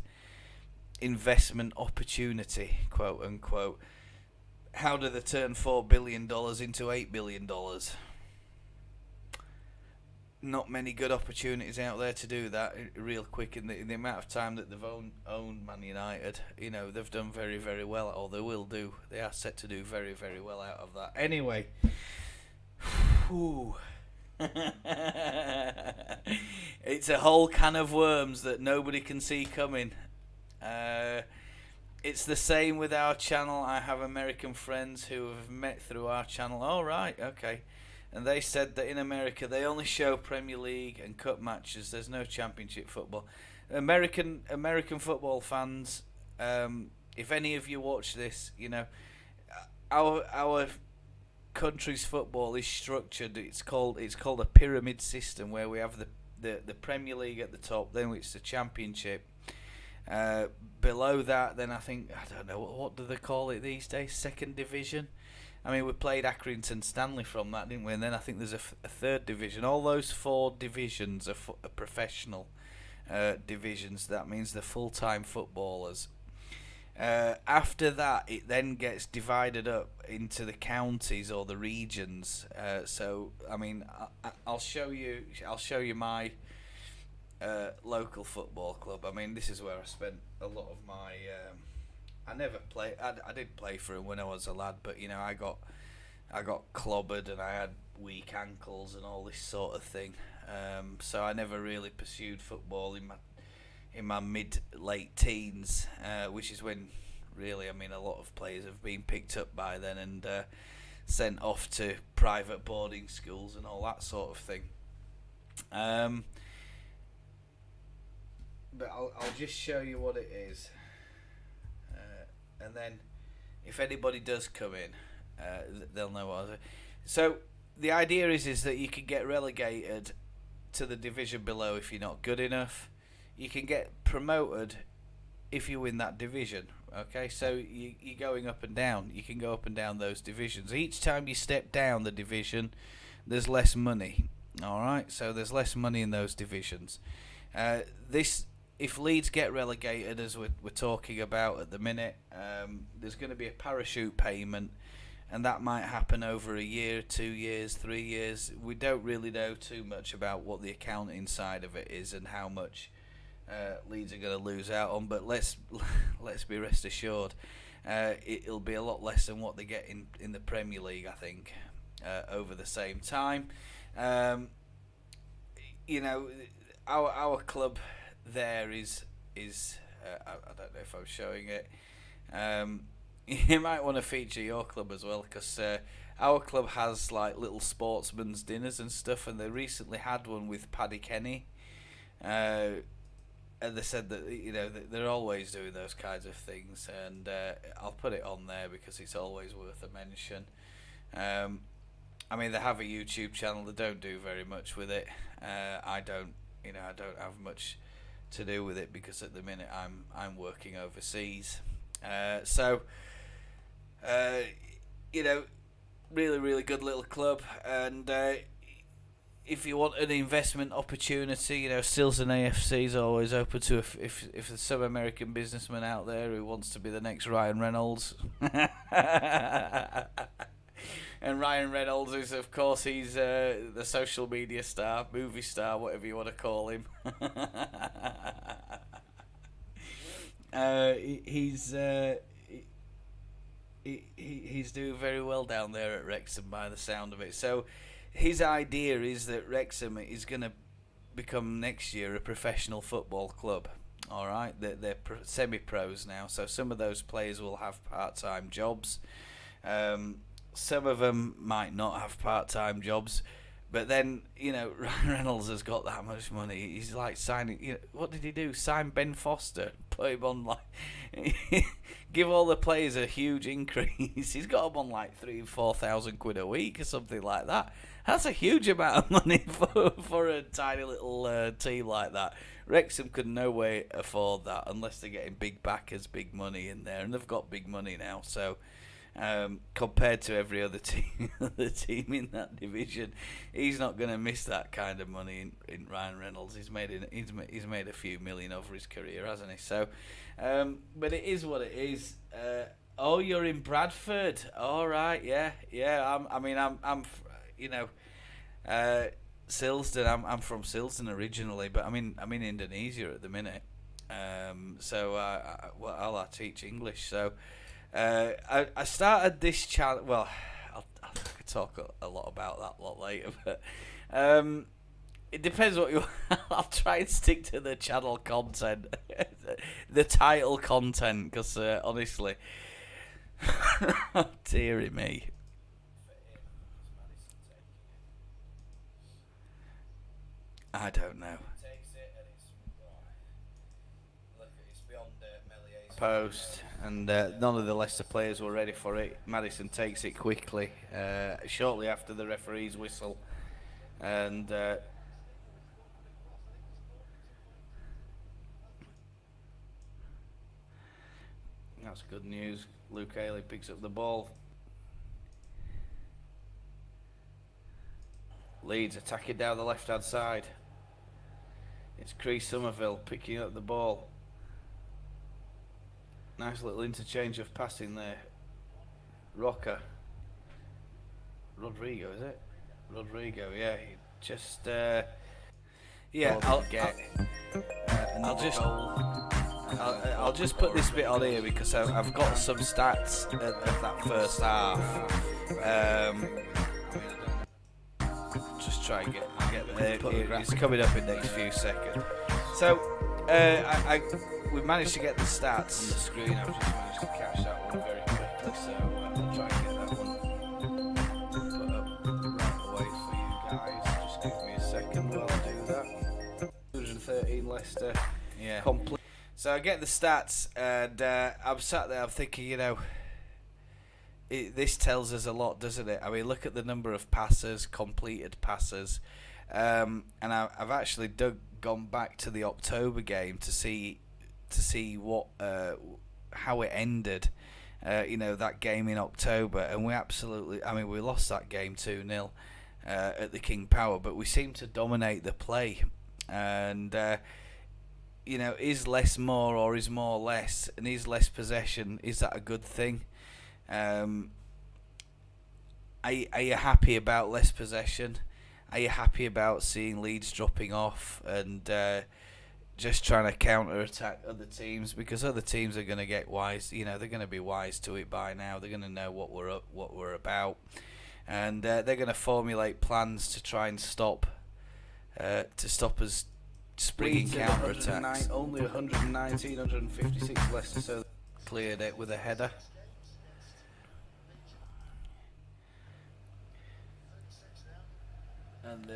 investment opportunity, quote unquote. How do they turn $4 billion into $8 billion? not many good opportunities out there to do that real quick in the amount of time that they've owned Man United. You know, they've done very, very well, or they will do. They are set to do very, very well out of that. Anyway, it's a whole can of worms that nobody can see coming. It's the same with our channel. I have American friends who have met through our channel. Oh, right, okay. And they said that in America they only show Premier League and cup matches. There's no Championship football. American football fans, if any of you watch this, you know, our country's football is structured. It's called a pyramid system, where we have the Premier League at the top, then it's the Championship. Below that, then I don't know what do they call it these days, second division. I mean, we played Accrington Stanley from that, didn't we? And then I think there's a third division. All those 4 divisions are professional divisions. That means they're full-time footballers. After that, it then gets divided up into the counties or the regions. So, I mean, I'll show you my local football club. I mean, this is where I spent a lot of my. I never play. I did play for him when I was a lad, but you know, I got clobbered and I had weak ankles and all this sort of thing. So I never really pursued football in my mid-late teens, which is when really, I mean, a lot of players have been picked up by then and sent off to private boarding schools and all that sort of thing. But I'll just show you what it is. And then, if anybody does come in, they'll know what I was. So the idea is that you can get relegated to the division below if you're not good enough. You can get promoted if you win that division. Okay, so you're going up and down. You can go up and down those divisions. Each time you step down the division, there's less money. All right, so there's less money in those divisions. If Leeds get relegated, as we're talking about at the minute, there's going to be a parachute payment, and that might happen over a year, 2 years, 3 years. We don't really know too much about what the accounting side of it is and how much Leeds are going to lose out on. But let's be rest assured, it'll be a lot less than what they get in the Premier League, I think, over the same time. You know, our club there is I don't know if I'm showing it. You might want to feature your club as well, because our club has like little sportsman's dinners and stuff, and they recently had one with Paddy Kenny, and they said that, you know, they're always doing those kinds of things, and I'll put it on there because it's always worth a mention. I mean, they have a YouTube channel. They don't do very much with it. I don't have much to do with it because at the minute I'm working overseas. So you know, really good little club, and if you want an investment opportunity, you know, Stills and AFC is always open to if there's some American businessman out there who wants to be the next Ryan Reynolds. And Ryan Reynolds is, of course, he's the social media star, movie star, whatever you want to call him. He's doing very well down there at Wrexham by the sound of it. So his idea is that Wrexham is going to become next year a professional football club. All right, they're semi-pros now, so some of those players will have part-time jobs. Some of them might not have part-time jobs, but then, you know, Ryan Reynolds has got that much money. He's like signing, you know, what did he do? Sign Ben Foster, put him on like, give all the players a huge increase. He's got them on like 3,000-4,000 quid a week or something like that. That's a huge amount of money for a tiny little team like that. Wrexham could no way afford that unless they're getting big backers, big money in there, and they've got big money now. So compared to every other team in that division, he's not going to miss that kind of money in Ryan Reynolds. He's made a few million over his career, hasn't he? So, but it is what it is. Oh, you're in Bradford. All right, yeah. I'm you know, Silsden. I'm from Silsden originally, but I'm in Indonesia at the minute. So I teach English. So I started this channel. Well, I could talk a lot about that a lot later, but it depends what you. I'll try and stick to the channel content, the title content, because honestly, dearie me. I don't know. Post, and none of the Leicester players were ready for it. Maddison takes it quickly, shortly after the referee's whistle, and that's good news. Luke Haley picks up the ball. Leeds attacking down the left-hand side. It's Chris Somerville picking up the ball. Nice little interchange of passing there. Rocker. Rodrigo, is it? Rodrigo, yeah. He just, yeah, I'll just put this bit on here because I've got some stats of that first half. Just try and get it's coming up in the next few seconds. So, we managed to get the stats on the screen. I've just managed to catch that one very quickly, so I'll try and get that one put up right away for you guys. Just give me a second while I do that. 213 Leicester. Yeah. Complete. So I get the stats, and I'm sat there. I'm thinking, this tells us a lot, doesn't it? I mean, look at the number of passes, completed passes, and I've actually gone back to the October game to see what how it ended. That game in October, and we lost that game 2-0 at the King Power, but we seemed to dominate the play, and is less more or is more less, and is less possession, is that a good thing? Are you happy about less possession? Are you happy about seeing Leeds dropping off and just trying to counter-attack other teams? Because other teams are going to get wise. They're going to be wise to it by now. They're going to know what we're about, and they're going to formulate plans to try and stop us springing counter-attacks. Only 119, 156 Leicester, so cleared it with a header. And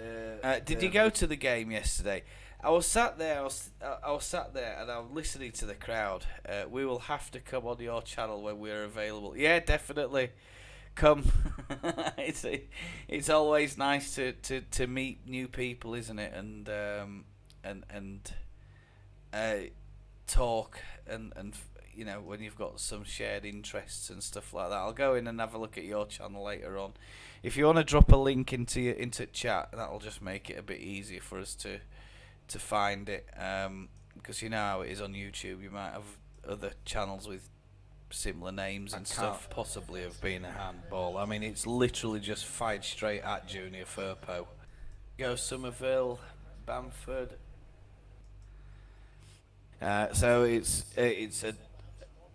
did you go to the game yesterday? I was sat there, and I was listening to the crowd. We will have to come on your channel when we're available. Yeah, definitely, come. It's always nice to meet new people, isn't it? And talk and when you've got some shared interests and stuff like that. I'll go in and have a look at your channel later on. If you want to drop a link into chat, that'll just make it a bit easier for us to find it. Because you know how it is on YouTube. You might have other channels with similar names and stuff. Can't possibly have been a handball. I mean, it's literally just fired straight at Junior Firpo. Go Somerville, Bamford. So it's a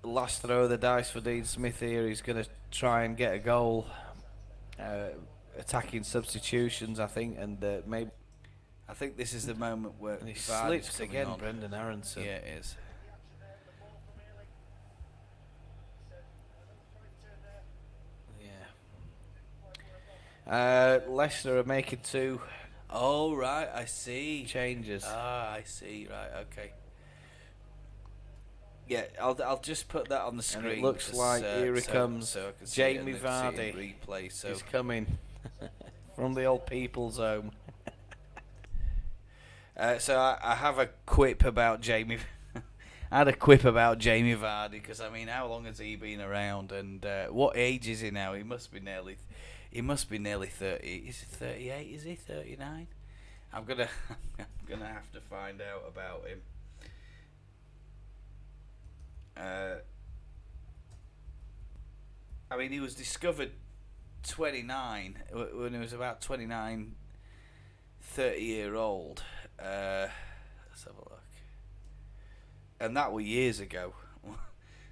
last throw of the dice for Dean Smith here. He's going to try and get a goal. Attacking substitutions, I think, and maybe I think this is the moment where he slips again. Brendan Aronson. Yeah, it is. Yeah. Leicester are making two. Oh right, I see. Changes. I see. Right, okay. Yeah, I'll just put that on the screen. And it looks like here he comes. Jamie Vardy. Replay, so he's coming from the old people's home. So I have a quip about Jamie. I had a quip about Jamie Vardy because I mean, how long has he been around, and what age is he now? He must be nearly 30. Is he 38? Is he 39? I'm gonna have to find out about him. I mean, he was discovered 29 when he was about 29, 30-year-old. Let's have a look. And that were years ago.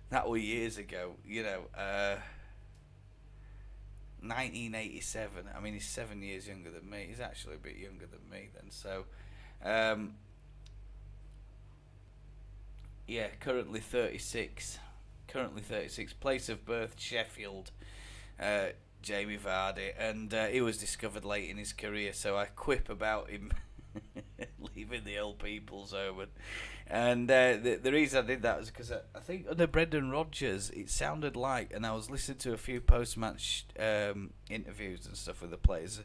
That were years ago. 1987. I mean, he's 7 years younger than me. He's actually a bit younger than me then. So, yeah, currently 36. Place of birth, Sheffield. Jamie Vardy, and he was discovered late in his career, so I quip about him leaving the old people's home. And the reason I did that was because I think under Brendan Rodgers, it sounded like, and I was listening to a few post-match interviews and stuff with the players.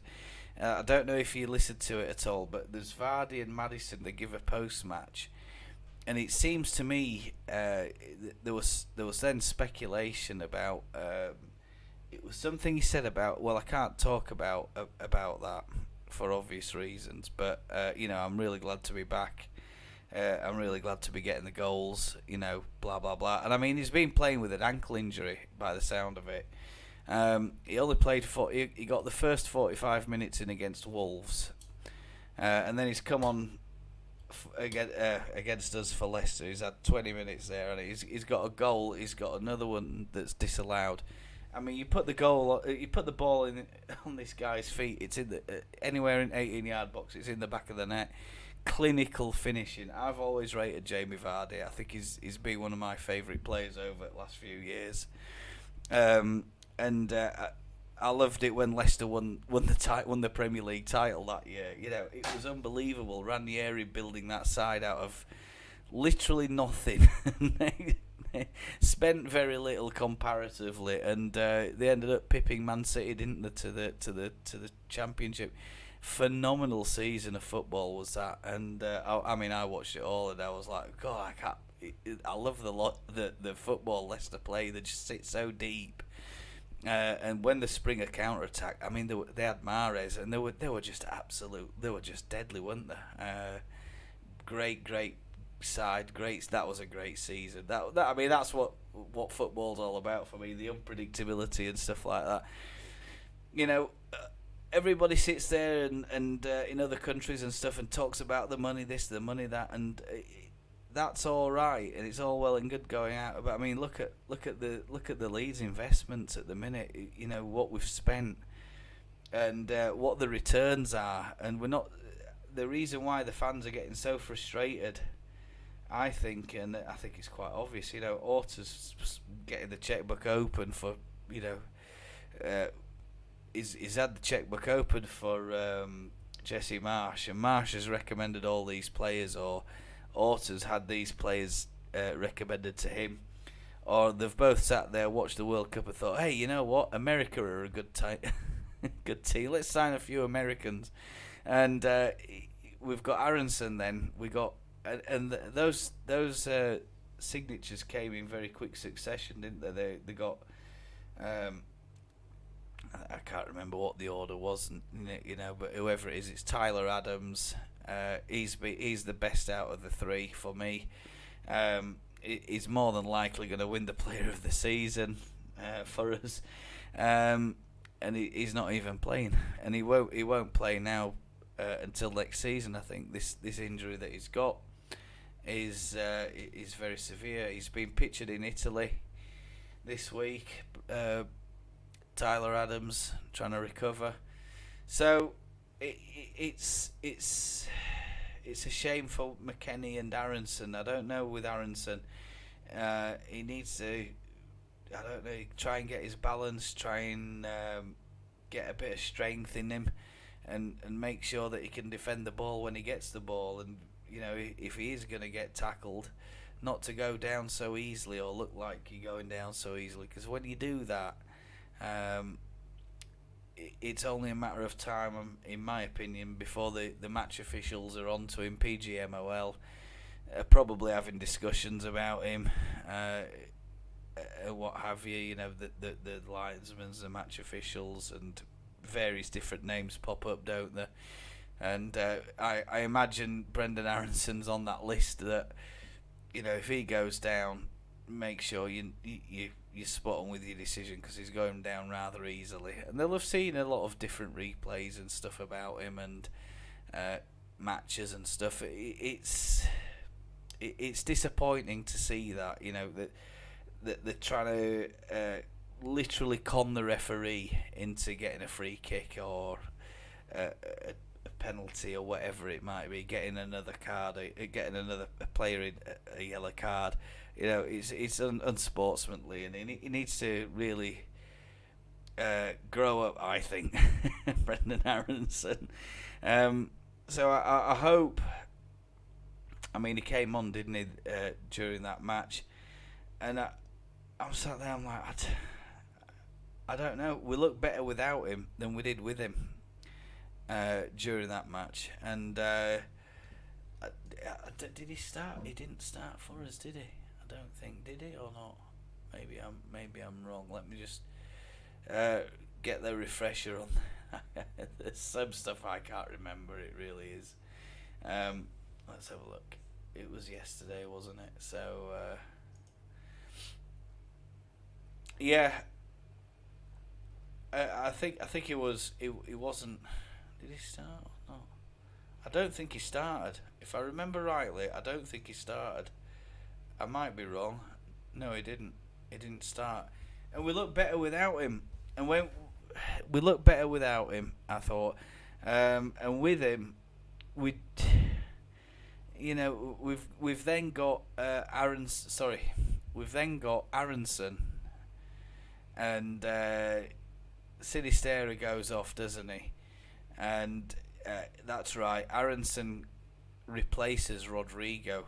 I don't know if you listened to it at all, but there's Vardy and Maddison that give a post-match, and it seems to me there was then speculation about. It was something he said about, well, I can't talk about that for obvious reasons, but I'm really glad to be back. I'm really glad to be getting the goals, blah blah blah. And I mean, he's been playing with an ankle injury by the sound of it. He only played he got the first 45 minutes in against Wolves, and then he's come on against us for Leicester. He's had 20 minutes there, and he's got a goal. He's got another one that's disallowed. I mean, you put the ball in on this guy's feet. It's in anywhere in 18-yard box. It's in the back of the net. Clinical finishing. I've always rated Jamie Vardy. I think he's been one of my favourite players over the last few years. I loved it when Leicester won the Premier League title that year. It was unbelievable. Ranieri building that side out of literally nothing. Spent very little comparatively, and they ended up pipping Man City, didn't they, to the Championship. Phenomenal season of football was that, and I watched it all, and I was like, God, I love the football Leicester play. They just sit so deep, and when the Springer counter attack, I mean, they had Mahrez, and they were just deadly, weren't they? Great side, that was a great season. That's what football's all about for me, the unpredictability and stuff like that. Everybody sits there and in other countries and stuff and talks about the money this, the money that, and that's all right, and it's all well and good going out. But I mean, look at the Leeds investments at the minute. What we've spent and what the returns are, and we're not. The reason why the fans are getting so frustrated, I think it's quite obvious. Orta's getting the checkbook open for, he's had the checkbook open for Jesse Marsh, and Marsh has recommended all these players, or Orta's had these players recommended to him, or they've both sat there, watched the World Cup, and thought, hey, you know what, America are a good good team. Let's sign a few Americans, and we've got Aronson. Then we got. And those signatures came in very quick succession, didn't they? They got. I can't remember what the order was, but whoever it is, it's Tyler Adams. He's the best out of the three for me. He's more than likely going to win the Player of the Season for us, and he's not even playing, and he won't play now until next season. I think this injury that he's got is very severe. He's been pictured in Italy this week. Tyler Adams trying to recover. So it's a shame for McKennie and Aronson. I don't know with Aronson. He needs to, try and get his balance, try and get a bit of strength in him, and make sure that he can defend the ball when he gets the ball. And if he is going to get tackled, not to go down so easily or look like you're going down so easily. Because when you do that, it's only a matter of time, in my opinion, before the match officials are onto him. PGMOL probably having discussions about him, what have you. The linesmen, the match officials, and various different names pop up, don't they? And I imagine Brendan Aronson's on that list that, if he goes down, make sure you're spot on with your decision, because he's going down rather easily. And they'll have seen a lot of different replays and stuff about him, and matches and stuff. It's disappointing to see that, that they're trying to literally con the referee into getting a free kick or a penalty or whatever it might be, getting another card, getting another player in a yellow card. It's unsportsmanly, and he needs to really grow up, I think, Brendan Aronson. So I hope. I mean, he came on, didn't he, during that match, and I'm sat there. I'm like, I don't know. We look better without him than we did with him during that match. And did he start? He didn't start for us, did he? I don't think, did he or not? Maybe I'm wrong. Let me just get the refresher on. There's some stuff I can't remember. It really is. Let's have a look. It was yesterday, wasn't it? So yeah. I think it was. It wasn't. Did he start or not? I don't think he started. If I remember rightly, I don't think he started. I might be wrong. No, he didn't. He didn't start. And we looked better without him. And when we looked better without him, I thought. And with him, we've then got We've then got Aronson, and Sinisterra goes off, doesn't he? And that's right. Aronson replaces Rodrigo.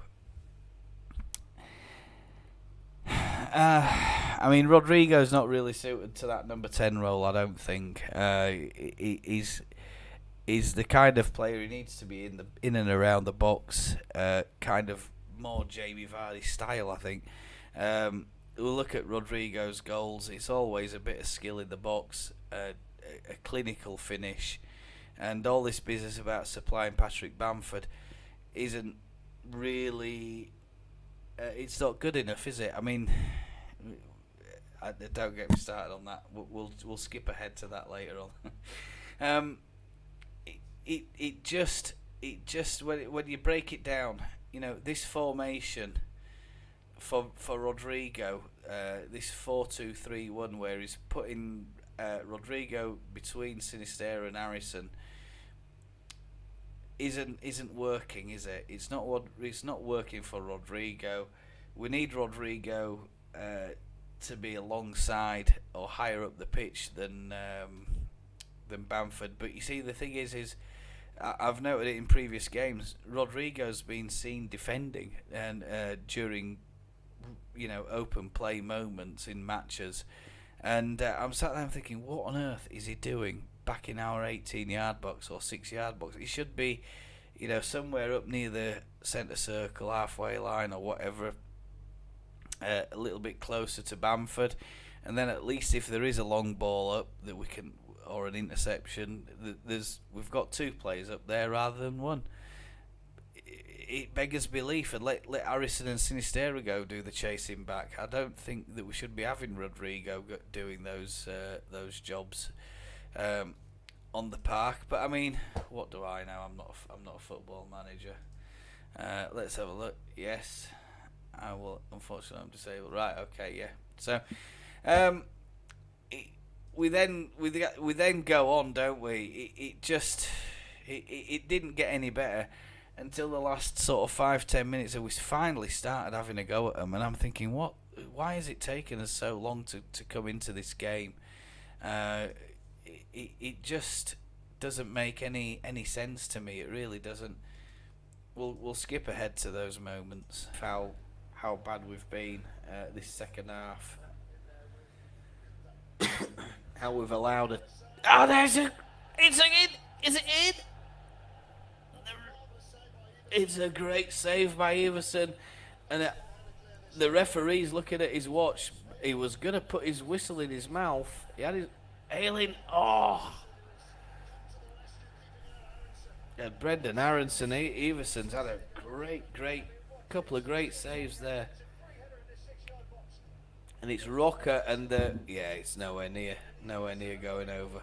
I mean, Rodrigo's not really suited to that number 10 role, I don't think. He's the kind of player who needs to be in and around the box, kind of more Jamie Vardy style, I think. We'll look at Rodrigo's goals. It's always a bit of skill in the box, a clinical finish, and all this business about supplying Patrick Bamford isn't really. It's not good enough, is it? I mean, don't get me started on that. We'll skip ahead to that later on. It just when you break it down, this formation for Rodrigo, this 4-2-3-1, where he's putting Rodrigo between Sinisterra and Harrison, isn't working, is it? It's not working for Rodrigo. We need Rodrigo to be alongside or higher up the pitch than Bamford. But you see, the thing is I've noted it in previous games. Rodrigo's been seen defending and during open play moments in matches, and I'm sat there thinking, what on earth is he doing back in our 18-yard box or 6-yard box? He should be, somewhere up near the centre circle, halfway line or whatever, a little bit closer to Bamford, and then at least if there is a long ball up that we can, or an interception, we've got two players up there rather than one. It beggars belief, and let Harrison and Sinisterra go do the chasing back. I don't think that we should be having Rodrigo doing those jobs on the park. But I mean, what do I know? I'm not a football manager. Let's have a look. Yes, I will. Unfortunately, I'm disabled. Right. Okay. Yeah. So, we then go on, don't we? It didn't get any better until the last sort of 5-10 minutes, and we finally started having a go at them. And I'm thinking, why is it taking us so long to come into this game? It just doesn't make any sense to me. It really doesn't. We'll skip ahead to those moments. How bad we've been this second half. How we've allowed it. Oh, it's in. Is it in? It's a great save by Everson, and the referee's looking at his watch. He was going to put his whistle in his mouth. He had his ailing. Oh! And Brendan Aronson, Everson's had a great couple of great saves there. And it's Rocker and it's nowhere near going over.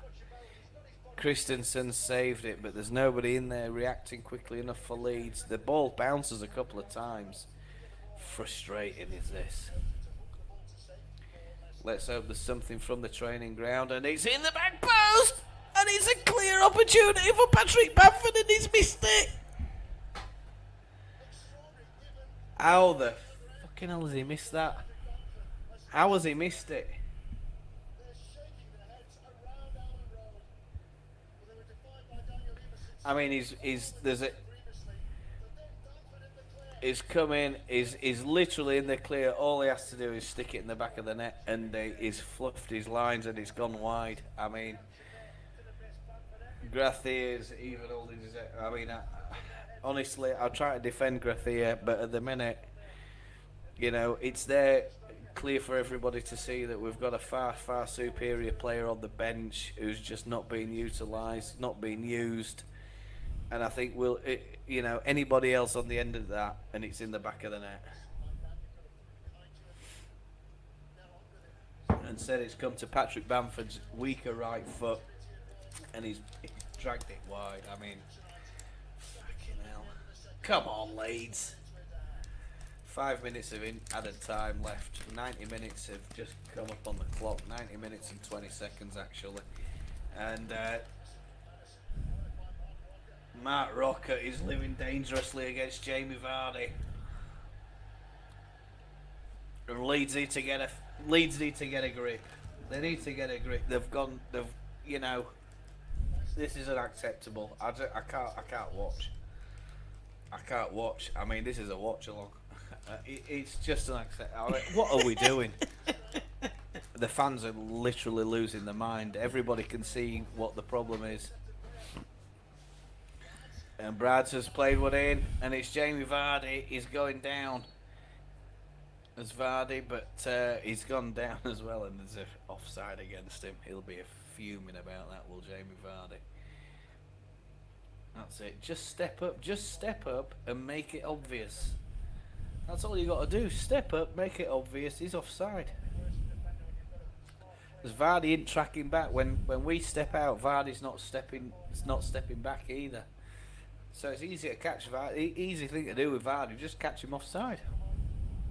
Christensen saved it, but there's nobody in there reacting quickly enough for Leeds. The ball bounces a couple of times. Frustrating is this. Let's hope there's something from the training ground, and it's in the back post, and it's a clear opportunity for Patrick Bamford, and he's missed it. How the fucking hell has he missed that? How has he missed it? I mean, he's come in, he's literally in the clear. All he has to do is stick it in the back of the net, and he's fluffed his lines, and he's gone wide. I mean, Gracia is even holding his. I mean, honestly, I'll try to defend Gracia, but at the minute, you know, it's there clear for everybody to see that we've got a far superior player on the bench who's just not being utilised, not being used. And I think you know, anybody else on the end of that, and it's in the back of the net. Instead, it's come to Patrick Bamford's weaker right foot, and he's dragged it wide. I mean, fucking hell. Come on, Leeds. 5 minutes of added time left. 90 minutes have just come up on the clock. 90 minutes and 20 seconds, actually. And Mark Rocker is living dangerously against Jamie Vardy. And Leeds need to get a grip. They need to get a grip. You know, this is unacceptable. I can't watch. I can't watch. I mean, this is a watch along. It's just unacceptable. What are we doing? The fans are literally losing their mind. Everybody can see what the problem is. And Brads has played one in, and it's Jamie Vardy. He's going down as Vardy, but he's gone down as well, and there's an offside against him. He'll be fuming about that, will Jamie Vardy? That's it. Just step up and make it obvious. That's all you got to do. Step up, make it obvious. He's offside. Because Vardy isn't tracking back. When we step out, Vardy's not stepping back either. So it's easy to catch Vardy. Easy thing to do with Vardy. Just catch him offside.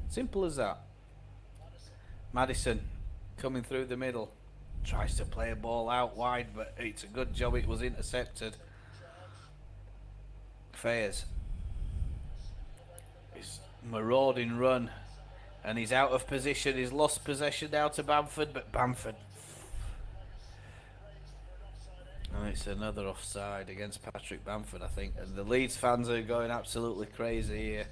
Simple as that. Maddison coming through the middle. Tries to play a ball out wide, but it's a good job it was intercepted. Fairs. His marauding run. And he's out of position. He's lost possession now to Bamford, but Bamford. And it's another offside against Patrick Bamford, I think. And the Leeds fans are going absolutely crazy here.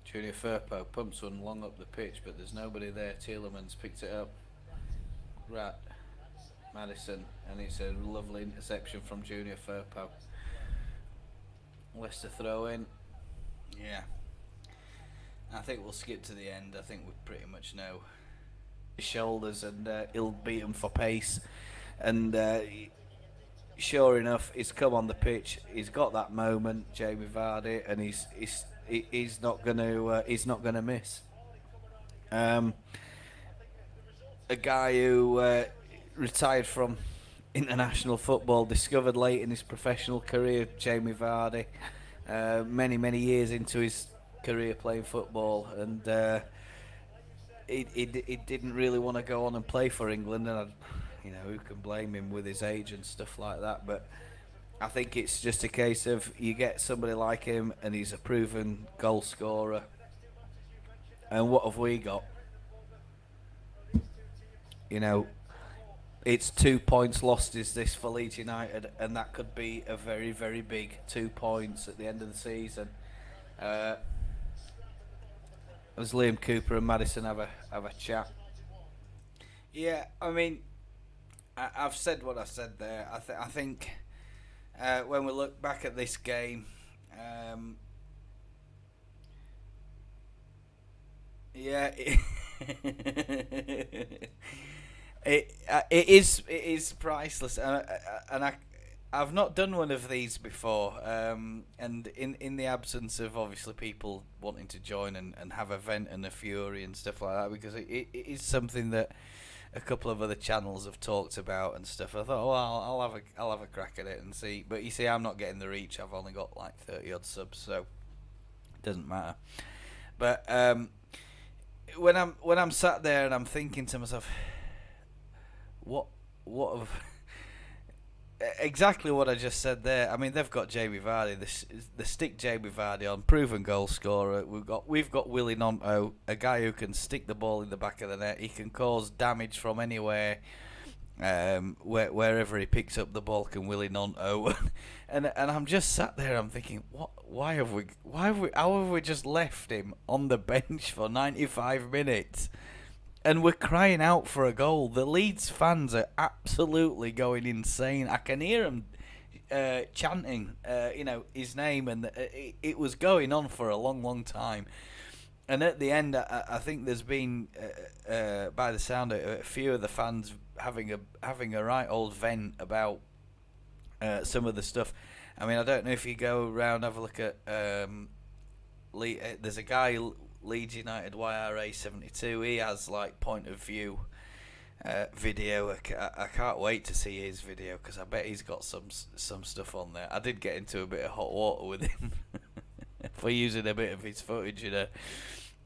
Junior Firpo pumps one long up the pitch, but there's nobody there. Tielemans picks it up. Rat. Maddison, and it's a lovely interception from Junior Firpo. Leicester throw in. Yeah. I think we'll skip to the end. I think we pretty much know his shoulders, and he'll beat him for pace. And sure enough, he's come on the pitch. He's got that moment, Jamie Vardy, and he's not gonna miss. A guy who retired from international football, discovered late in his professional career, Jamie Vardy, many years into his career playing football, and he didn't really want to go on and play for England, and you know, who can blame him with his age and stuff like that. But I think it's just a case of you get somebody like him, and he's a proven goal scorer. And what have we got? You know, it's 2 points lost is this for Leeds United, and that could be a very big 2 points at the end of the season. As Liam Cooper and Maddison have a chat. Yeah, I mean, I've said what I said there. I think when we look back at this game, yeah. It is priceless, and I've not done one of these before, and in the absence of obviously people wanting to join and have a vent and a fury and stuff like that, because it is something that a couple of other channels have talked about and stuff. I thought, well, I'll have a crack at it and see. But you see, I'm not getting the reach. I've only got like 30 odd subs, so it doesn't matter. But when I'm sat there and I'm thinking to myself, what have exactly what I just said there. I mean, they've got Jamie Vardy. They stick Jamie Vardy on, proven goal scorer. We've got Willie Gnonto, a guy who can stick the ball in the back of the net. He can cause damage from anywhere, wherever he picks up the ball can Willie Gnonto. and I'm just sat there. I'm thinking, how have we just left him on the bench for 95 minutes? And we're crying out for a goal. The Leeds fans are absolutely going insane. I can hear them chanting, his name, and it was going on for a long, long time. And at the end, I think there's been, by the sound of it, a few of the fans having a right old vent about some of the stuff. I mean, I don't know if you go around have a look at. There's a guy. Leeds United YRA 72. He has like point of view video. I can't wait to see his video because I bet he's got some stuff on there. I did get into a bit of hot water with him for using a bit of his footage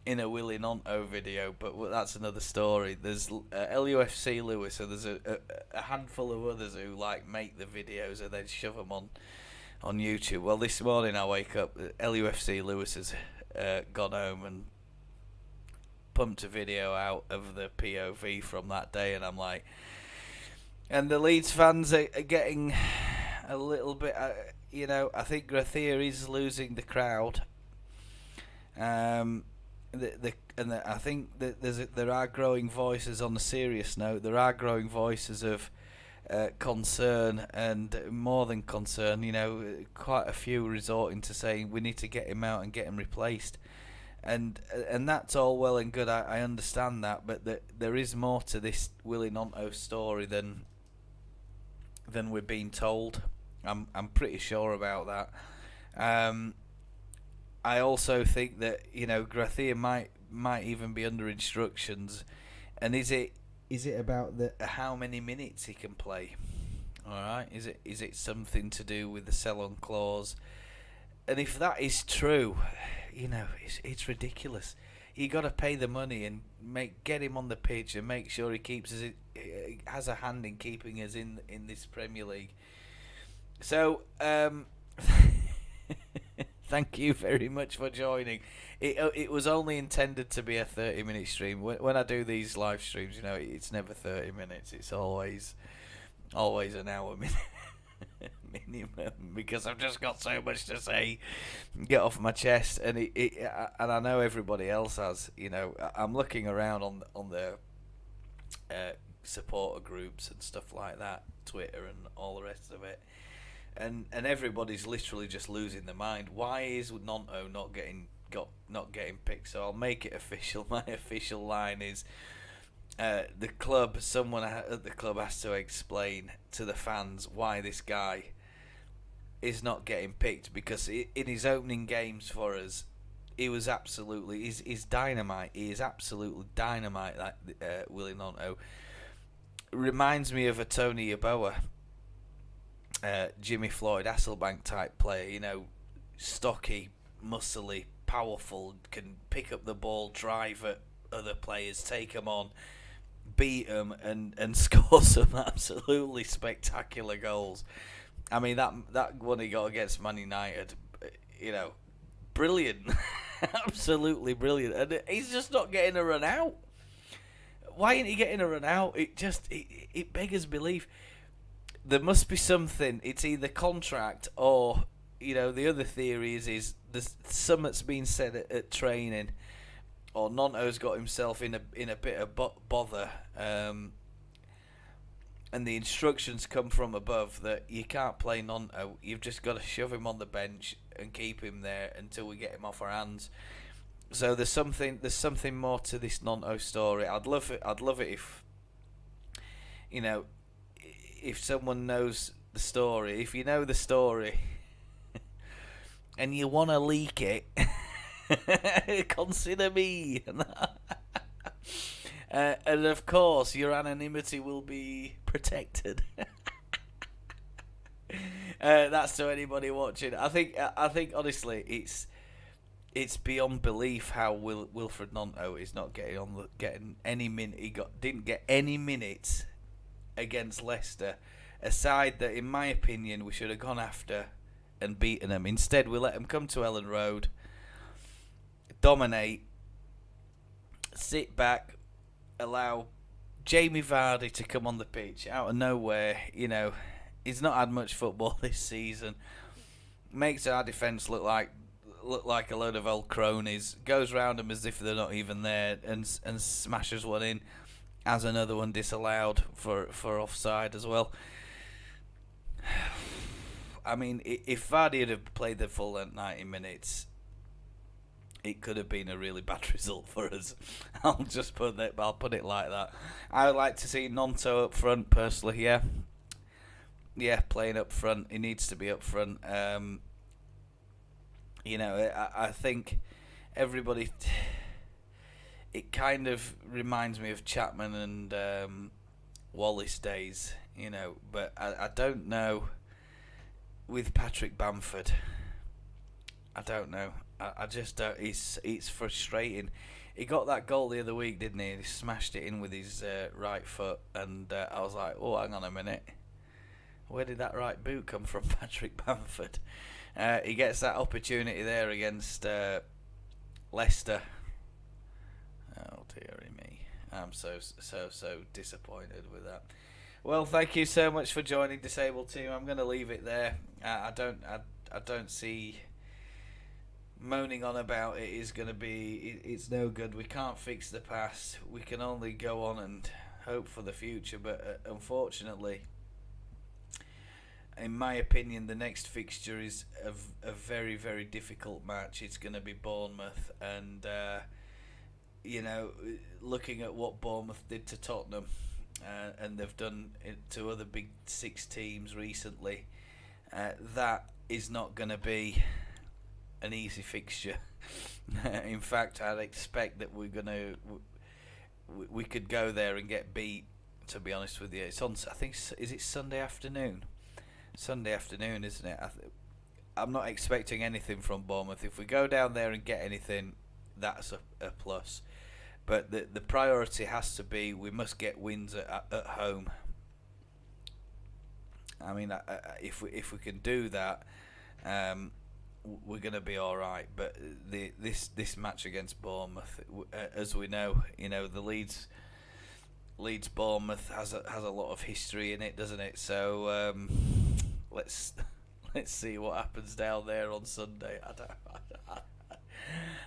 in a Willie Gnonto video, but that's another story. There's LUFC Lewis, so there's a handful of others who like make the videos and then shove them on YouTube. Well, this morning I wake up, LUFC Lewis has gone home and pumped a video out of the POV from that day, and I'm like, and the Leeds fans are getting a little bit, I think Gracia is losing the crowd. I think that there are growing voices on a serious note. There are growing voices of concern, and more than concern, quite a few resorting to saying we need to get him out and get him replaced, and that's all well and good. I understand that, but there is more to this Willie Gnonto story than we're being told. I'm pretty sure about that. I also think that Gracia might even be under instructions, and is it about how many minutes he can play? All right, is it something to do with the sell-on clause? And if that is true, it's ridiculous. You got to pay the money and get him on the pitch and make sure he has a hand in keeping us in this Premier League. So, thank you very much for joining. It was only intended to be a 30-minute stream. When I do these live streams, it's never 30 minutes. It's always an hour minimum, because I've just got so much to say, get off my chest, and and I know everybody else has. I'm looking around on the supporter groups and stuff like that, Twitter and all the rest of it. And everybody's literally just losing their mind. Why is Gnonto not getting picked? So I'll make it official. My official line is, someone at the club has to explain to the fans why this guy is not getting picked, because in his opening games for us, he was absolutely he's dynamite. He is absolutely dynamite. That Willie Gnonto reminds me of a Tony Yeboah. Jimmy Floyd Hasselbank type player, stocky, muscly, powerful, can pick up the ball, drive at other players, take them on, beat them, and score some absolutely spectacular goals. I mean, that one he got against Man United, brilliant, absolutely brilliant, and he's just not getting a run out. Why ain't he getting a run out? It beggars belief. There must be something. It's either contract or, the other theory is there's something that's been said at training, or Gnonto's got himself in a bit of bother, and the instructions come from above that you can't play Gnonto. You've just got to shove him on the bench and keep him there until we get him off our hands. So there's something more to this Gnonto story. I'd love it if, if someone knows the story, if you know the story, and you want to leak it, consider me. And of course, your anonymity will be protected. That's to anybody watching. I think honestly, it's beyond belief how Wilfred Gnonto is not getting any minute. Didn't get any minutes against Leicester, a side that, in my opinion, we should have gone after and beaten them. Instead, we let them come to Ellen Road, dominate, sit back, allow Jamie Vardy to come on the pitch out of nowhere. You know, he's not had much football this season. Makes our defence look like a load of old cronies. Goes round them as if they're not even there, and smashes one in. Has another one disallowed for offside as well. I mean, if Vardy had have played the full 90 minutes, it could have been a really bad result for us. I'll put it like that. I would like to see Gnonto up front personally. Yeah, playing up front. He needs to be up front. You know, I think everybody. It kind of reminds me of Chapman and Wallace days, you know. But I don't know with Patrick Bamford. I don't know. I just don't. It's frustrating. He got that goal the other week, didn't he? He smashed it in with his right foot, and I was like, oh, hang on a minute. Where did that right boot come from, Patrick Bamford? He gets that opportunity there against Leicester. Oh, dearie me. I'm so disappointed with that. Well, thank you so much for joining Disabled Team. I'm going to leave it there. I don't see moaning on about it is going to be. It's no good. We can't fix the past. We can only go on and hope for the future. But unfortunately, in my opinion, the next fixture is a very, very difficult match. It's going to be Bournemouth, and you know, looking at what Bournemouth did to Tottenham, and they've done it to other big six teams recently, that is not going to be an easy fixture. In fact, I'd expect that we could go there and get beat. To be honest with you, it's on. I think is it Sunday afternoon. Sunday afternoon, isn't it? I'm not expecting anything from Bournemouth. If we go down there and get anything, that's a plus. But the priority has to be we must get wins at home. I mean, if we can do that, we're going to be all right. But this match against Bournemouth, as we know, you know, the Leeds Bournemouth has a lot of history in it, doesn't it? So let's see what happens down there on Sunday.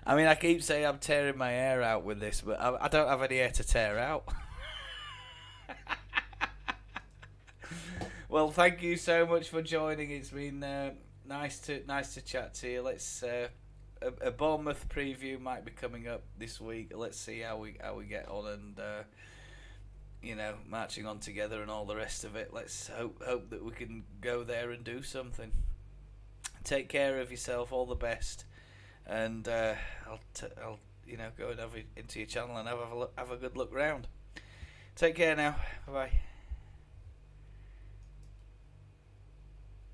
I mean, I keep saying I'm tearing my hair out with this, but I don't have any hair to tear out. Well, thank you so much for joining. It's been nice to chat to you. Let's a Bournemouth preview might be coming up this week. Let's see how we get on, and you know, marching on together and all the rest of it. Let's hope that we can go there and do something. Take care of yourself. All the best. And I'll you know, go and into your channel and have a good look round. Take care now. Bye bye.